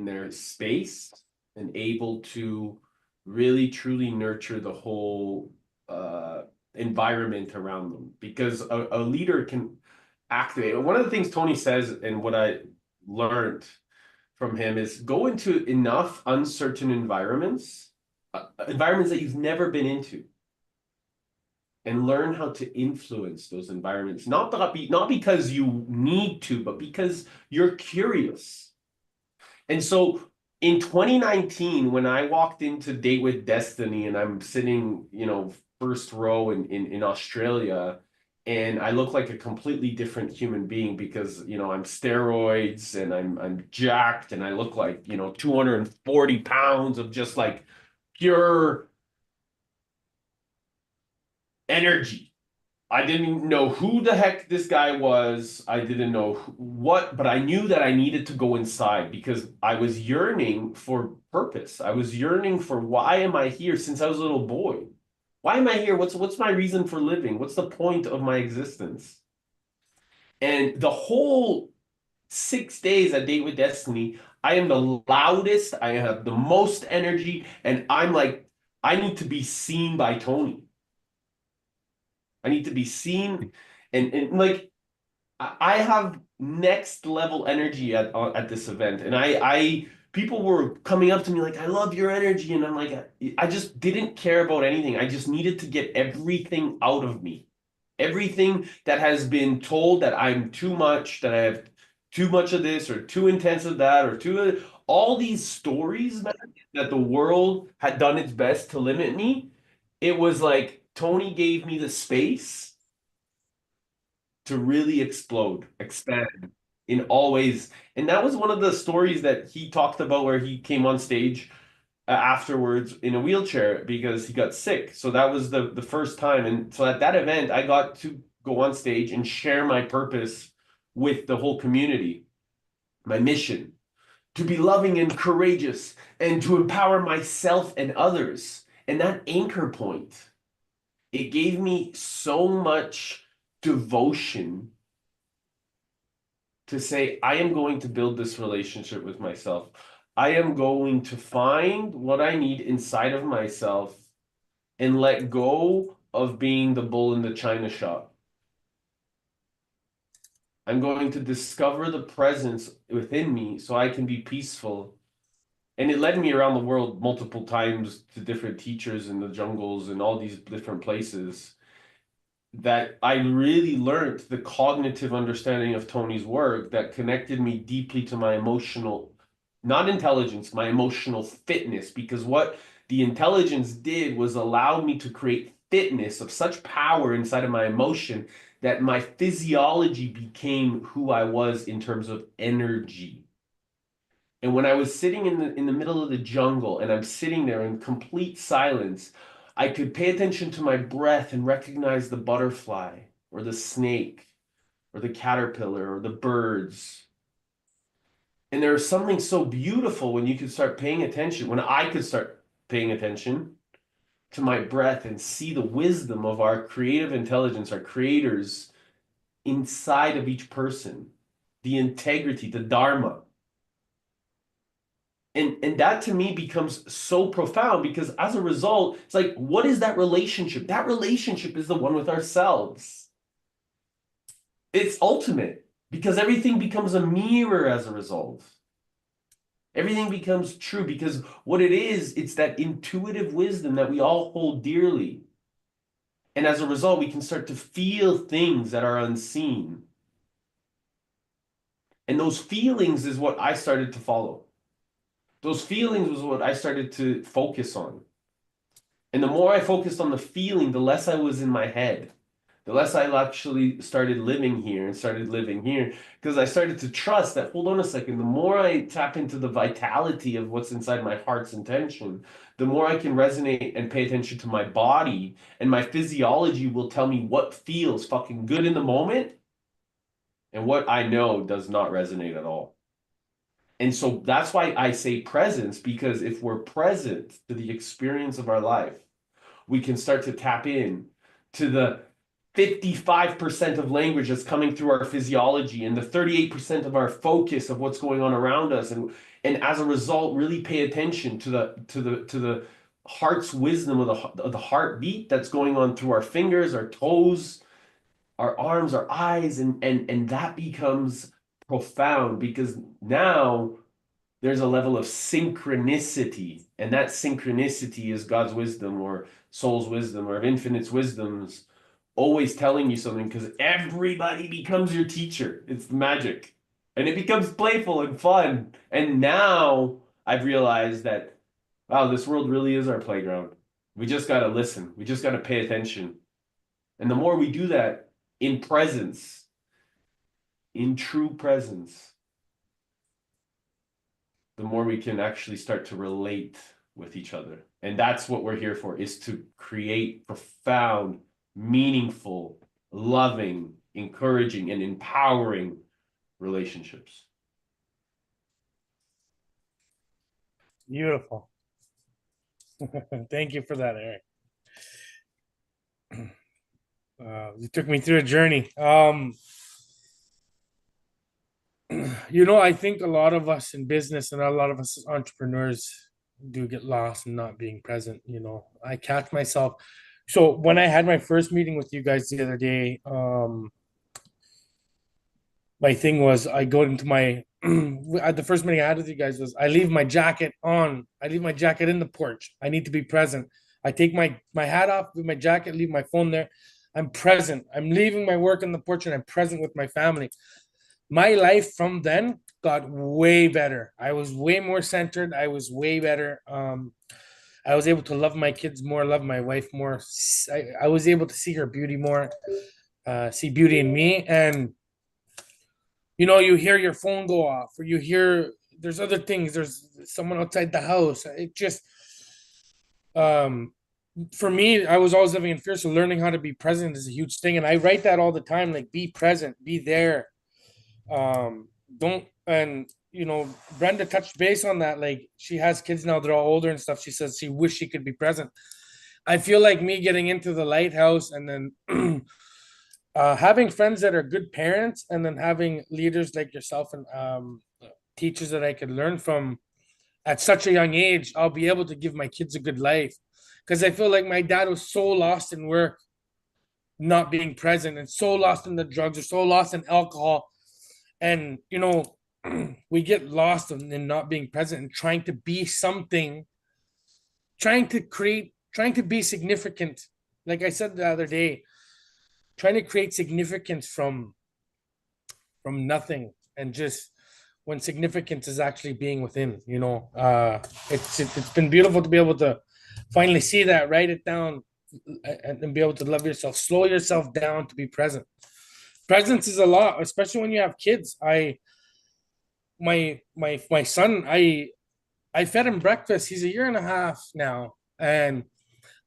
their space and able to really truly nurture the whole environment around them, because a leader can activate. One of the things Tony says, and what I learned from him, is go into enough uncertain environments that you've never been into, and learn how to influence those environments, not because you need to, but because you're curious. And so in 2019, when I walked into Date with Destiny and I'm sitting, first row in Australia, and I look like a completely different human being because, I'm steroids and I'm jacked and I look like, 240 pounds of just like pure energy. I didn't know who the heck this guy was. I didn't know what, but I knew that I needed to go inside because I was yearning for purpose. I was yearning for, why am I here since I was a little boy? Why am I here? What's my reason for living? What's the point of my existence? And the whole 6 days at Date with Destiny, I am the loudest, I have the most energy, and I'm like, I need to be seen by Tony. I need to be seen, and like I have next level energy at this event, and I people were coming up to me like, I love your energy, and I'm like, I just didn't care about anything. I just needed to get everything out of me, everything that has been told that I'm too much, that I have too much of this or too intense of that or all these stories, man, that the world had done its best to limit me. It was like Tony gave me the space to really explode, expand in all ways. And that was one of the stories that he talked about, where he came on stage afterwards in a wheelchair because he got sick. So that was the first time. And so at that event, I got to go on stage and share my purpose with the whole community, my mission to be loving and courageous and to empower myself and others. And that anchor point, it gave me so much devotion to say, I am going to build this relationship with myself. I am going to find what I need inside of myself and let go of being the bull in the china shop. I'm going to discover the presence within me so I can be peaceful. And it led me around the world multiple times to different teachers in the jungles and all these different places, that I really learned the cognitive understanding of Tony's work that connected me deeply to my emotional, not intelligence, my emotional fitness. Because what the intelligence did was allow me to create fitness of such power inside of my emotion that my physiology became who I was in terms of energy. And when I was sitting in the middle of the jungle and I'm sitting there in complete silence, I could pay attention to my breath and recognize the butterfly or the snake or the caterpillar or the birds. And there's something so beautiful when you could start paying attention, when I could start paying attention to my breath and see the wisdom of our creative intelligence, our creators inside of each person, the integrity, the dharma. And that to me becomes so profound, because as a result, it's like, what is that relationship? That relationship is the one with ourselves. It's ultimate, because everything becomes a mirror as a result. Everything becomes true, because what it is, it's that intuitive wisdom that we all hold dearly. And as a result, we can start to feel things that are unseen. And those feelings is what I started to follow. Those feelings was what I started to focus on. And the more I focused on the feeling, the less I was in my head. The less I actually started living here and started living here. Because I started to trust that, hold on a second, the more I tap into the vitality of what's inside my heart's intention, the more I can resonate and pay attention to my body. And my physiology will tell me what feels fucking good in the moment and what I know does not resonate at all. And so that's why I say presence, because if we're present to the experience of our life, we can start to tap in to the 55% of language that's coming through our physiology and the 38% of our focus of what's going on around us. And as a result, really pay attention to the heart's wisdom of the heartbeat that's going on through our fingers, our toes, our arms, our eyes, and that becomes profound, because now there's a level of synchronicity, and that synchronicity is God's wisdom or soul's wisdom or infinite's wisdoms always telling you something, because everybody becomes your teacher. It's magic, and it becomes playful and fun. And now I've realized that, wow, this world really is our playground. We just got to listen. We just got to pay attention. And the more we do that in presence, in true presence, the more we can actually start to relate with each other. And that's what we're here for, is to create profound, meaningful, loving, encouraging, and empowering relationships. Beautiful. Thank you for that, Eric. You took me through a journey. I think a lot of us in business and a lot of us as entrepreneurs do get lost in not being present. I catch myself. So when I had my first meeting with you guys the other day, my thing was, I go into my the first meeting I had with you guys was, I leave my jacket on. I leave my jacket in the porch. I need to be present. I take my hat off with my jacket, leave my phone there. I'm present. I'm leaving my work on the porch and I'm present with my family. My life from then got way better. I was way more centered. I was way better. I was able to love my kids more, love my wife more. I was able to see her beauty more, see beauty in me. And, you hear your phone go off, or you hear there's other things. There's someone outside the house. It just, for me, I was always living in fear. So learning how to be present is a huge thing. And I write that all the time, like, be present, be there. Brenda touched base on that. Like, she has kids now, they're all older and stuff. She says she wish she could be present. I feel like me getting into the Lighthouse, and then having friends that are good parents, and then having leaders like yourself and teachers that I could learn from at such a young age, I'll be able to give my kids a good life. Because I feel like my dad was so lost in work, not being present, and so lost in the drugs, or so lost in alcohol, And, you know, we get lost in not being present and trying to be something, trying to be significant. Like I said the other day, trying to create significance from nothing, and just when significance is actually being within, you know. It's been beautiful to be able to finally see that, write it down, and be able to love yourself, slow yourself down to be present. Presence is a lot, especially when you have kids. My son, I fed him breakfast. He's a year and a half now, and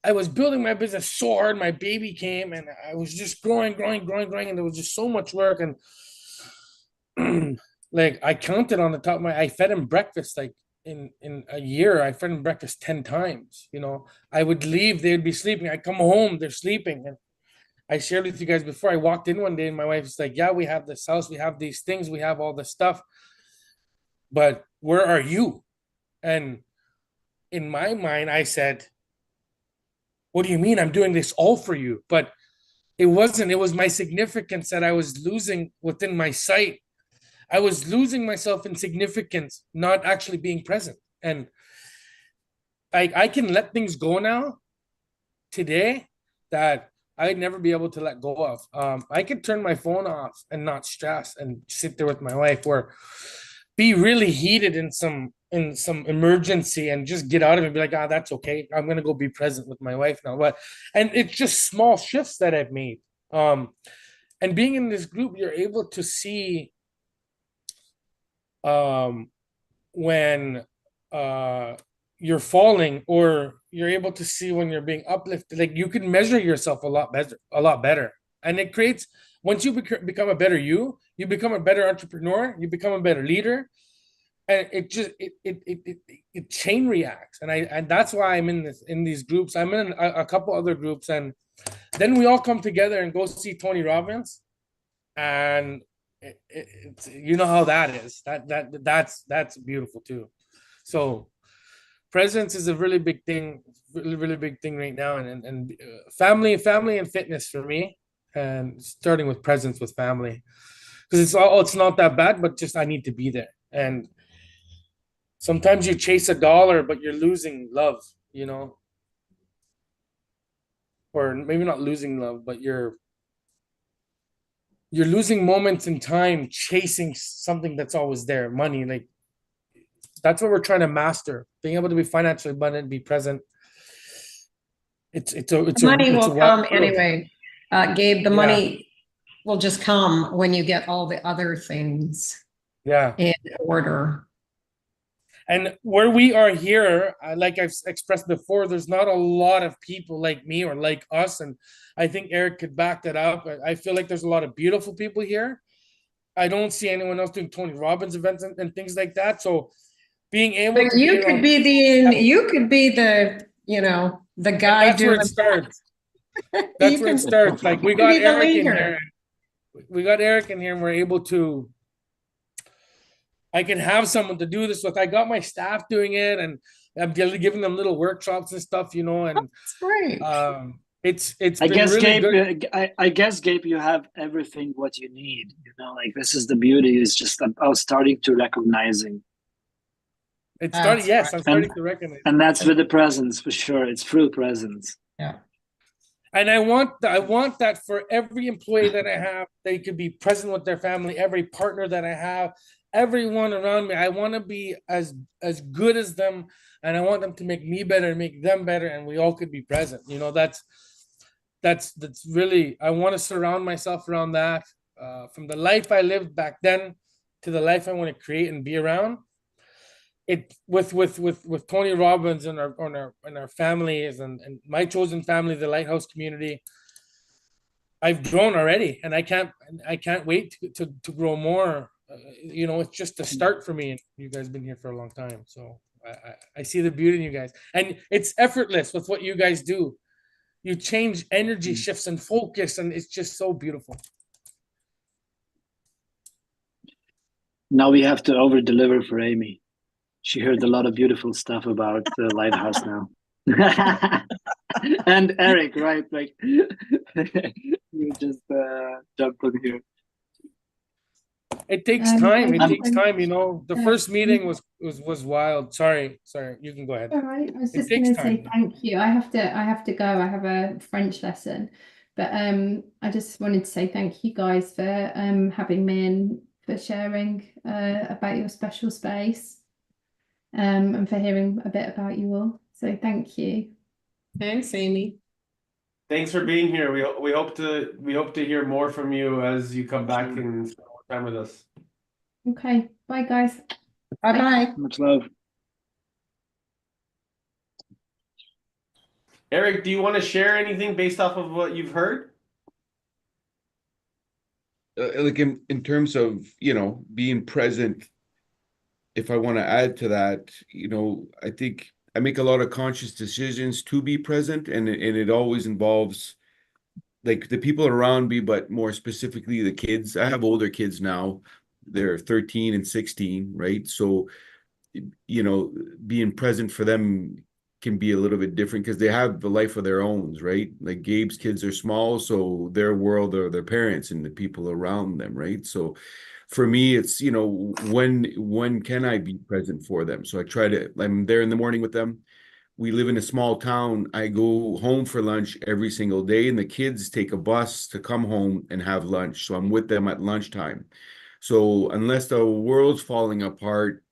I was building my business so hard. My baby came, and I was just growing, and there was just so much work. And like I counted on the top of my, I fed him breakfast like in a year. I fed him breakfast 10 times. You know, I would leave, they'd be sleeping. I come home, they're sleeping. And I shared with you guys before. I walked in one day, and my wife's like, "Yeah, we have this house, we have these things, we have all this stuff, but where are you?" And in my mind, I said, "What do you mean? I'm doing this all for you?" But it wasn't. It was my significance that I was losing within my sight. I was losing myself in significance, not actually being present. And I can let things go now, today, that I'd never be able to let go of. I could turn my phone off and not stress and sit there with my wife, or be really heated in some emergency and just get out of it and be like, "Ah, that's okay. I'm gonna go be present with my wife now." But and it's just small shifts that I've made. And being in this group, you're able to see when you're falling, or you're able to see when you're being uplifted. Like you can measure yourself a lot better. And it creates, once you become a better you become a better entrepreneur, you become a better leader, and it just it chain reacts. And that's why I'm in these groups. I'm in a couple other groups, and then we all come together and go see Tony Robbins. And you know how that is. That's beautiful too. So presence is a really big thing, really big thing right now. And family and fitness for me, and starting with presence with family, because it's not that bad, but just I need to be there. And sometimes you chase a dollar, but you're losing love, you know, or maybe not losing love, but you're losing moments in time chasing something that's always there, money. Like that's what we're trying to master, being able to be financially abundant, be present. Money will come anyway. Gabe, the Yeah. money will just come when you get all the other things in order. And where we are here, like I've expressed before, there's not a lot of people like me or like us. And I think Eric could back that up. I feel like there's a lot of beautiful people here. I don't see anyone else doing Tony Robbins events and things like that. So being able But to you could be the you know, the guy that's doing where it starts. That's where it starts. Like we got Eric in here. We got Eric in here, and we're able to, I can have someone to do this with. I got my staff doing it, and I'm giving them little workshops and stuff, you know. And that's great. It's I been guess, really Gabe, good. I guess, Gabe, you have everything what you need. You know, like this is the beauty. Is just about starting to recognizing. It started. That's Yes, right. I'm starting to recognize. And that's with the presence for sure. It's through presence. Yeah. And I want that for every employee that I have. They could be present with their family. Every partner that I have, everyone around me. I want to be as good as them, and I want them to make me better and make them better, and we all could be present. You know, that's really, I want to surround myself around that. From the life I lived back then to the life I want to create and be around. It with Tony Robbins and our families and my chosen family, the Lighthouse community. I've grown already, and I can't wait to grow more. You know, it's just a start for me. And you guys have been here for a long time, so I see the beauty in you guys, and it's effortless with what you guys do. You change energy shifts and focus, and it's just so beautiful. Now we have to over deliver for Amy. She heard a lot of beautiful stuff about the Lighthouse now. And Eric, right? Like you just jumped on here. It takes Um, time. It thank takes you. time. You know, the Yeah. first meeting was wild. Sorry. You can go ahead. All right. I was It just takes going to say time. thank you. I have to go. I have a French lesson, but I just wanted to say thank you guys for having me and for sharing about your special space, and for hearing a bit about you all. So thank you. Thanks, Amy. Thanks for being here. We hope to hear more from you as you come back Sure. and spend more time with us. Okay. Bye, guys. Bye-bye. Much love. Eric, do you want to share anything based off of what you've heard? Like in terms of, you know, being present, if I want to add to that, you know, I think I make a lot of conscious decisions to be present, and it always involves like the people around me, but more specifically the kids. I have older kids now. They're 13 and 16, right? So, you know, being present for them can be a little bit different because they have the life of their own, right? Like Gabe's kids are small, so their world are their parents and the people around them, right? So for me, it's, you know, when can I be present for them? So I try to, I'm there in the morning with them. We live in a small town. I go home for lunch every single day, and the kids take a bus to come home and have lunch. So I'm with them at lunchtime. So unless the world's falling apart,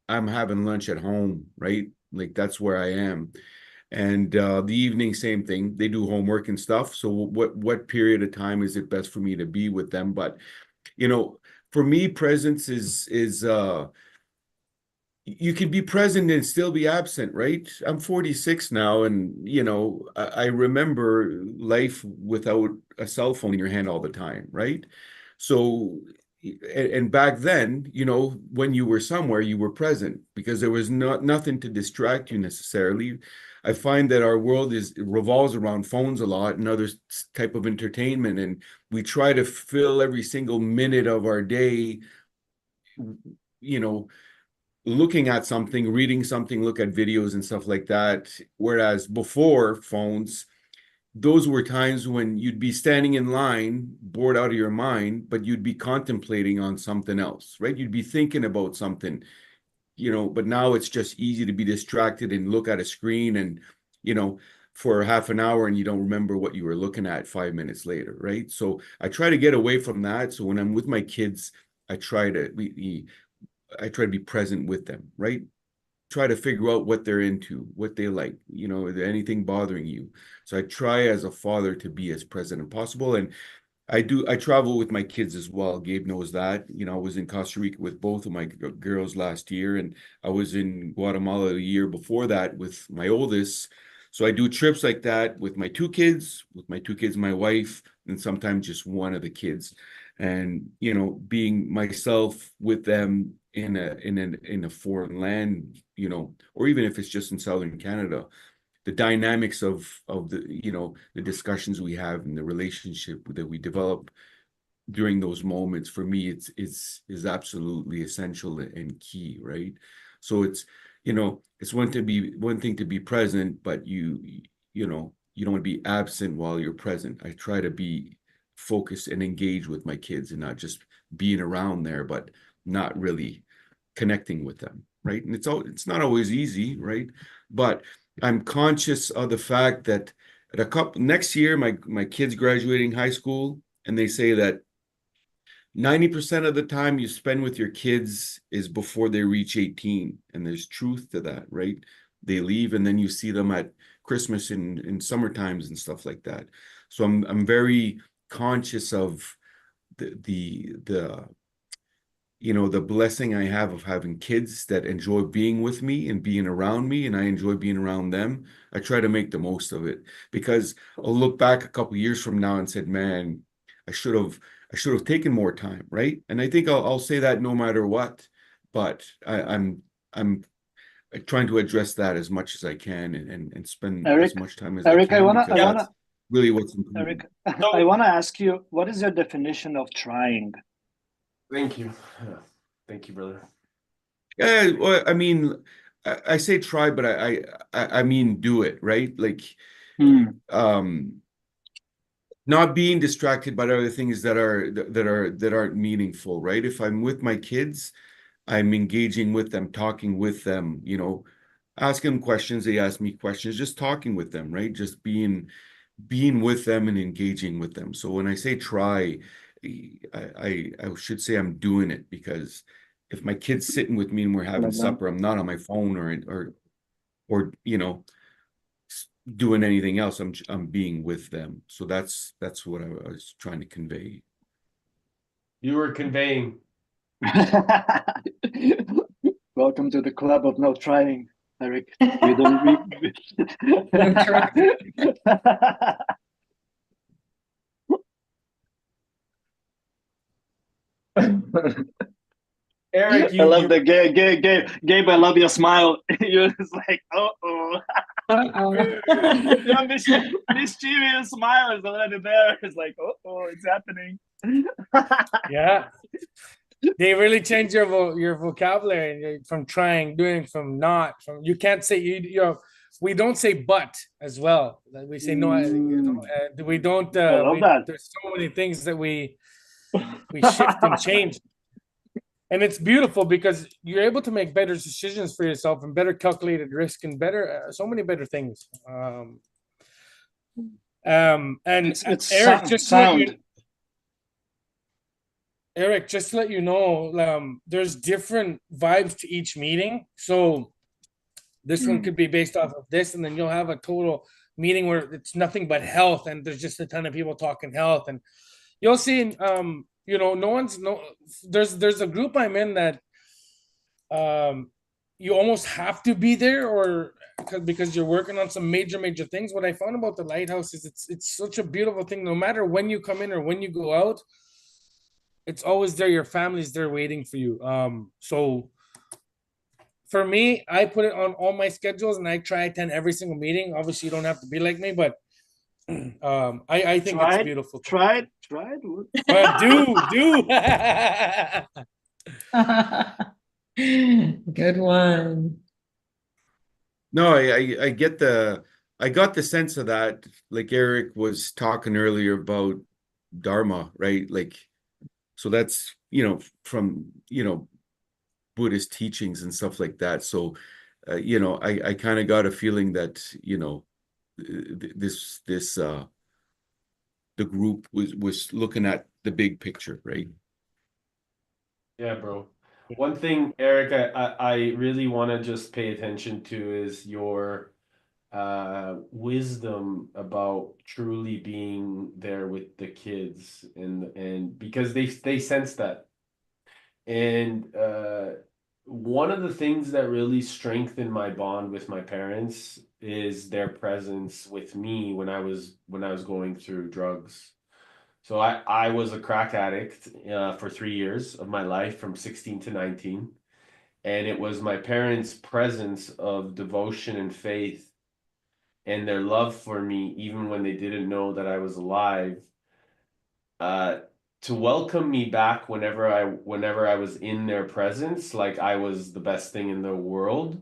I'm having lunch at home, right? Like that's where I am. And the evening, same thing. They do homework and stuff. So what period of time is it best for me to be with them? But you know, for me, presence is you can be present and still be absent, right? I'm 46 now, and you know, I remember life without a cell phone in your hand all the time, right? So, and back then, you know, when you were somewhere, you were present because there was nothing to distract you necessarily. I find that our world revolves around phones a lot and other type of entertainment, and we try to fill every single minute of our day, you know, looking at something, reading something, look at videos and stuff like that. Whereas before phones, those were times when you'd be standing in line, bored out of your mind, but you'd be contemplating on something else, right? You'd be thinking about something, you know, but now it's just easy to be distracted and look at a screen and, you know, for half an hour and you don't remember what you were looking at 5 minutes later, right? So I try to get away from that. So when I'm with my kids, I try to be present with them, right? Try to figure out what they're into, what they like, you know, is there anything bothering you? So I try as a father to be as present as possible. And I travel with my kids as well. Gabe knows that. You know, I was in Costa Rica with both of my girls last year, and I was in Guatemala a year before that with my oldest. So I do trips like that with my two kids, my wife, and sometimes just one of the kids. And, you know, being myself with them in a foreign land, you know, or even if it's just in Southern Canada, the dynamics of the, you know, the discussions we have and the relationship that we develop during those moments, for me is absolutely essential and key, right? So it's, you know, it's one thing to be present, but you know, you don't want to be absent while you're present. I try to be focused and engaged with my kids and not just being around there, but not really connecting with them, right? And it's not always easy, right? But I'm conscious of the fact that at a couple next year, my kids graduating high school, and they say that 90% of the time you spend with your kids is before they reach 18. And there's truth to that, right? They leave and then you see them at Christmas in summer times and stuff like that. So I'm very conscious of the you know, the blessing I have of having kids that enjoy being with me and being around me, and I enjoy being around them. I try to make the most of it because I'll look back a couple years from now and said, man, I should have taken more time, right? And I think I'll say that no matter what, but I'm trying to address that as much as I can and spend Eric, as much time as Eric, I I can wanna, because I that's wanna, really what's important. Eric, I wanna ask you, what is your definition of trying? Thank you. Thank you, brother. Yeah, well, I mean, I say try, but I mean do it, right? Like, Hmm. um, not being distracted by other things that aren't meaningful, right? If I'm with my kids, I'm engaging with them, talking with them, asking them questions, they ask me questions, just talking with them, right? Just being with them and engaging with them. So when I say try, I should say I'm doing it, because if my kid's sitting with me and we're having supper, I'm not on my phone or doing anything else. I'm being with them. So that's what I was trying to convey. You were conveying. Welcome to the club of no trying, Eric. We don't. No trying. Eric, I love the Gabe. I love your smile. You're just like, oh. Your mischievous smile is already there. It's like, oh, it's happening. Yeah. They really change your vocabulary from trying, doing, from not, from you can't say we don't say but as well. We say no, we don't I love that. there's so many things that we shift and change. And it's beautiful because you're able to make better decisions for yourself and better calculated risk and better so many better things. And it's Eric, sound. Eric, just to let you know, there's different vibes to each meeting. So this one could be based off of this, and then you'll have a total meeting where it's nothing but health, and there's just a ton of people talking health, and you'll see. There's a group I'm in that you almost have to be there, or because you're working on some major things. What I found about the Lighthouse is it's such a beautiful thing. No matter when you come in or when you go out, it's always there. Your family's there waiting for you. So for me, I put it on all my schedules and I try to attend every single meeting. Obviously, you don't have to be like me, but I think it's beautiful. Try it. But do. Good one. No, I got the sense of that, like Eric was talking earlier about Dharma, right? Like, so that's, from, Buddhist teachings and stuff like that. So, I kind of got a feeling that, the group was looking at the big picture, right? Yeah, bro. One thing, Eric, I really want to just pay attention to is your wisdom about truly being there with the kids, and because they sense that. And one of the things that really strengthened my bond with my parents is their presence with me when I was going through drugs. So I was a crack addict for 3 years of my life, from 16 to 19. And it was my parents' presence of devotion and faith and their love for me, even when they didn't know that I was alive, to welcome me back whenever I was in their presence, like I was the best thing in the world.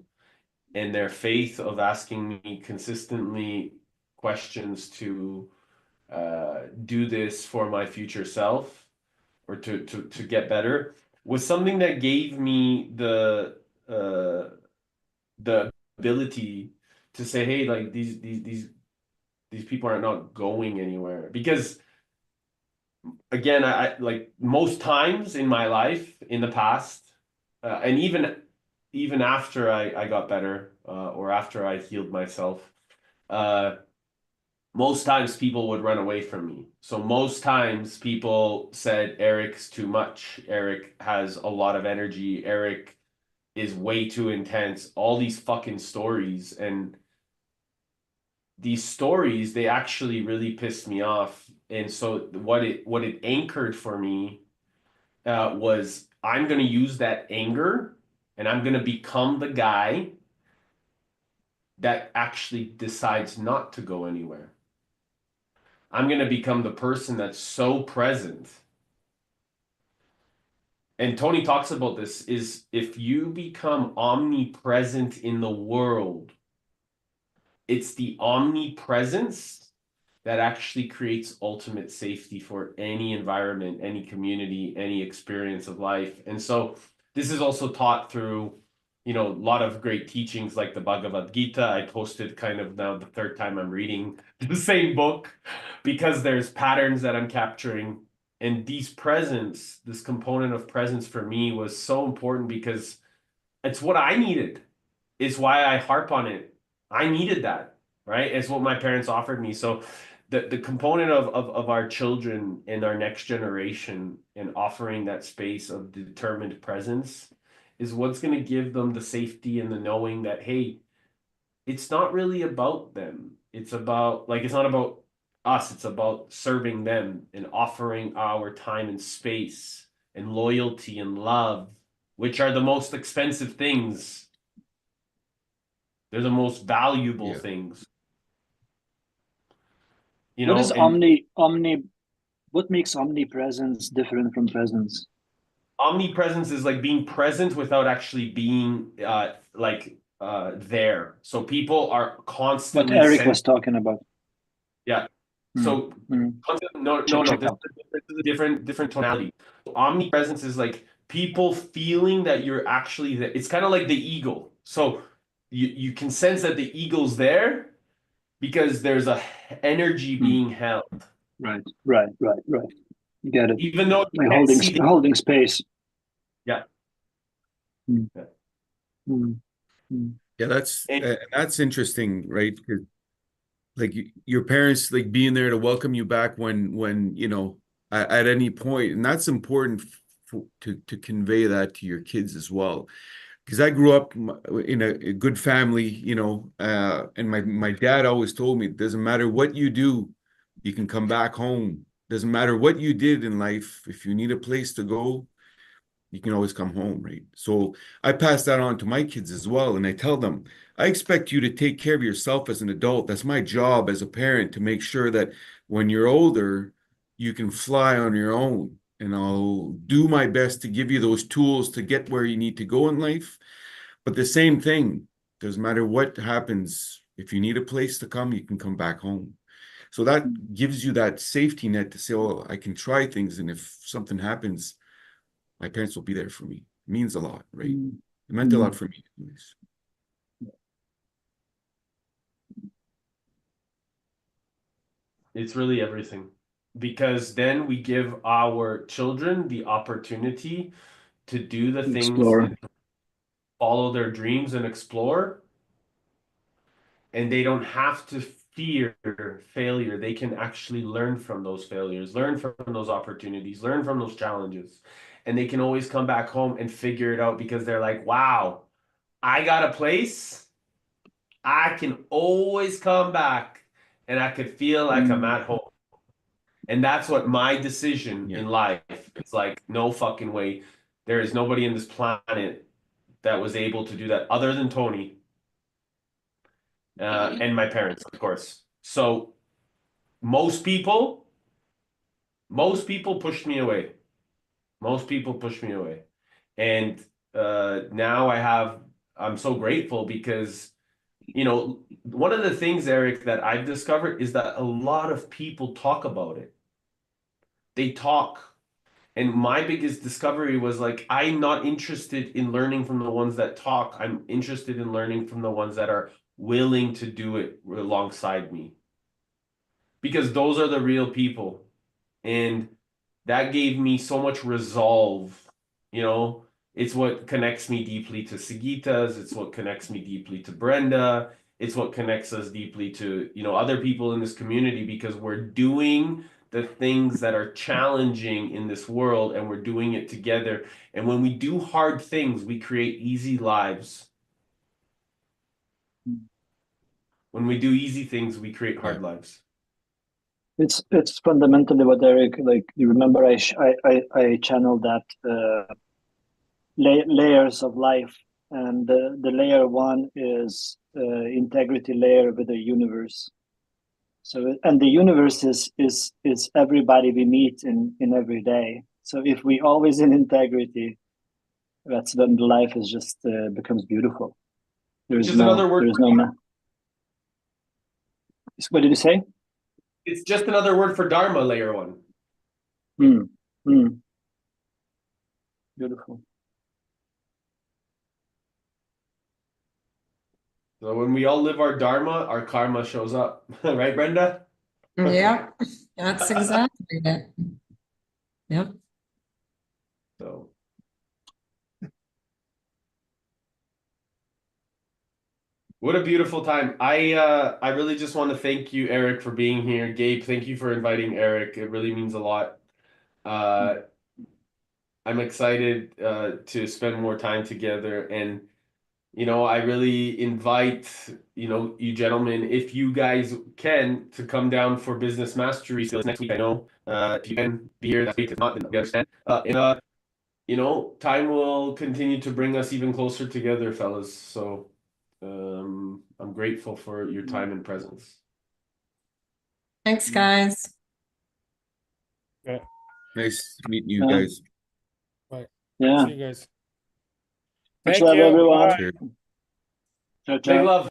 And their faith of asking me consistently questions to do this for my future self, or to get better, was something that gave me the ability to say, hey, like these people are not going anywhere. Because again, I like most times in my life in the past, and even after I got better, or after I healed myself, most times people would run away from me. So most times people said, Eric's too much. Eric has a lot of energy. Eric is way too intense. All these fucking stories. And these stories, they actually really pissed me off. And so what it anchored for me was, I'm going to use that anger and I'm going to become the guy that actually decides not to go anywhere. I'm going to become the person that's so present. And Tony talks about this, is if you become omnipresent in the world, it's the omnipresence that actually creates ultimate safety for any environment, any community, any experience of life. And so this is also taught through, you know, a lot of great teachings like the Bhagavad Gita. I posted kind of now the third time I'm reading the same book because there's patterns that I'm capturing. And these presence, this component of presence for me was so important because it's what I needed. It's why I harp on it. I needed that, right? It's what my parents offered me. So the component of our children and our next generation and offering that space of determined presence is what's going to give them the safety and the knowing that, hey, it's not really about them. It's about, like, it's not about us. It's about serving them and offering our time and space and loyalty and love, which are the most expensive things. They're the most valuable things. You What know, is what makes omnipresence different from presence? Omnipresence is like being present without actually being there. So people are What constantly Eric was talking about. Yeah. Mm. So no, Check this out. is a different tonality. Omnipresence is like people feeling that you're actually there. It's kind of like the eagle. So you can sense that the eagle's there because there's a energy being held. Right. Get it. Even though you Like can't see the holding space. yeah. Mm. Yeah. Mm. Mm. Yeah, that's interesting, right? 'Cause, like your parents like being there to welcome you back when you know at any point, and that's important to convey that to your kids as well. Because I grew up in a good family, you know, and my dad always told me, it doesn't matter what you do, you can come back home. Doesn't matter what you did in life, if you need a place to go, you can always come home, right? So I pass that on to my kids as well. And I tell them, I expect you to take care of yourself as an adult. That's my job as a parent to make sure that when you're older, you can fly on your own. And I'll do my best to give you those tools to get where you need to go in life. But the same thing, doesn't matter what happens, if you need a place to come, you can come back home. So that gives you that safety net to say, oh, I can try things. And if something happens, my parents will be there for me. It means a lot, right? It meant a lot for me, anyways. It's really everything. Because then we give our children the opportunity to do the things and follow their dreams and explore. And they don't have to fear failure. They can actually learn from those failures, learn from those opportunities, learn from those challenges. And they can always come back home and figure it out because they're like, wow, I got a place. I can always come back and I could feel like I'm at home. And that's what my decision in life. It's like, no fucking way. There is nobody in this planet that was able to do that other than Tony and my parents, of course. So most people pushed me away. Most people pushed me away. And now I'm so grateful because, you know, one of the things, Eric, that I've discovered is that a lot of people talk about it. They talk. And my biggest discovery was like, I'm not interested in learning from the ones that talk. I'm interested in learning from the ones that are willing to do it alongside me. Because those are the real people. And that gave me so much resolve. You know, it's what connects me deeply to Sagitas. It's what connects me deeply to Brenda. It's what connects us deeply to, you know, other people in this community because we're doing the things that are challenging in this world and we're doing it together. And when we do hard things, we create easy lives. When we do easy things, we create hard lives. It's fundamentally what Eric, like, you remember I channeled that layers of life, and the layer one is integrity layer with the universe. So, and the universe is everybody we meet in every day. So if we always in integrity, that's when life is just becomes beautiful. There's another word. There's no. What did you say? It's just another word for Dharma, layer 1. Beautiful. So when we all live our Dharma, our karma shows up. Right, Brenda? Yeah, that's exactly it. Yep. So what a beautiful time. I really just want to thank you, Eric, for being here. Gabe, thank you for inviting Eric. It really means a lot. I'm excited to spend more time together, and I really invite you gentlemen, if you guys can, to come down for Business Mastery skills next week. I know if you can be here that week, if not, then we understand. Time will continue to bring us even closer together, fellas. So I'm grateful for your time and presence. Thanks, guys. Nice meeting you guys. Yeah. See you guys. Much Thank love, you. everyone. Bye. Cheers. Ciao, Big ciao. love.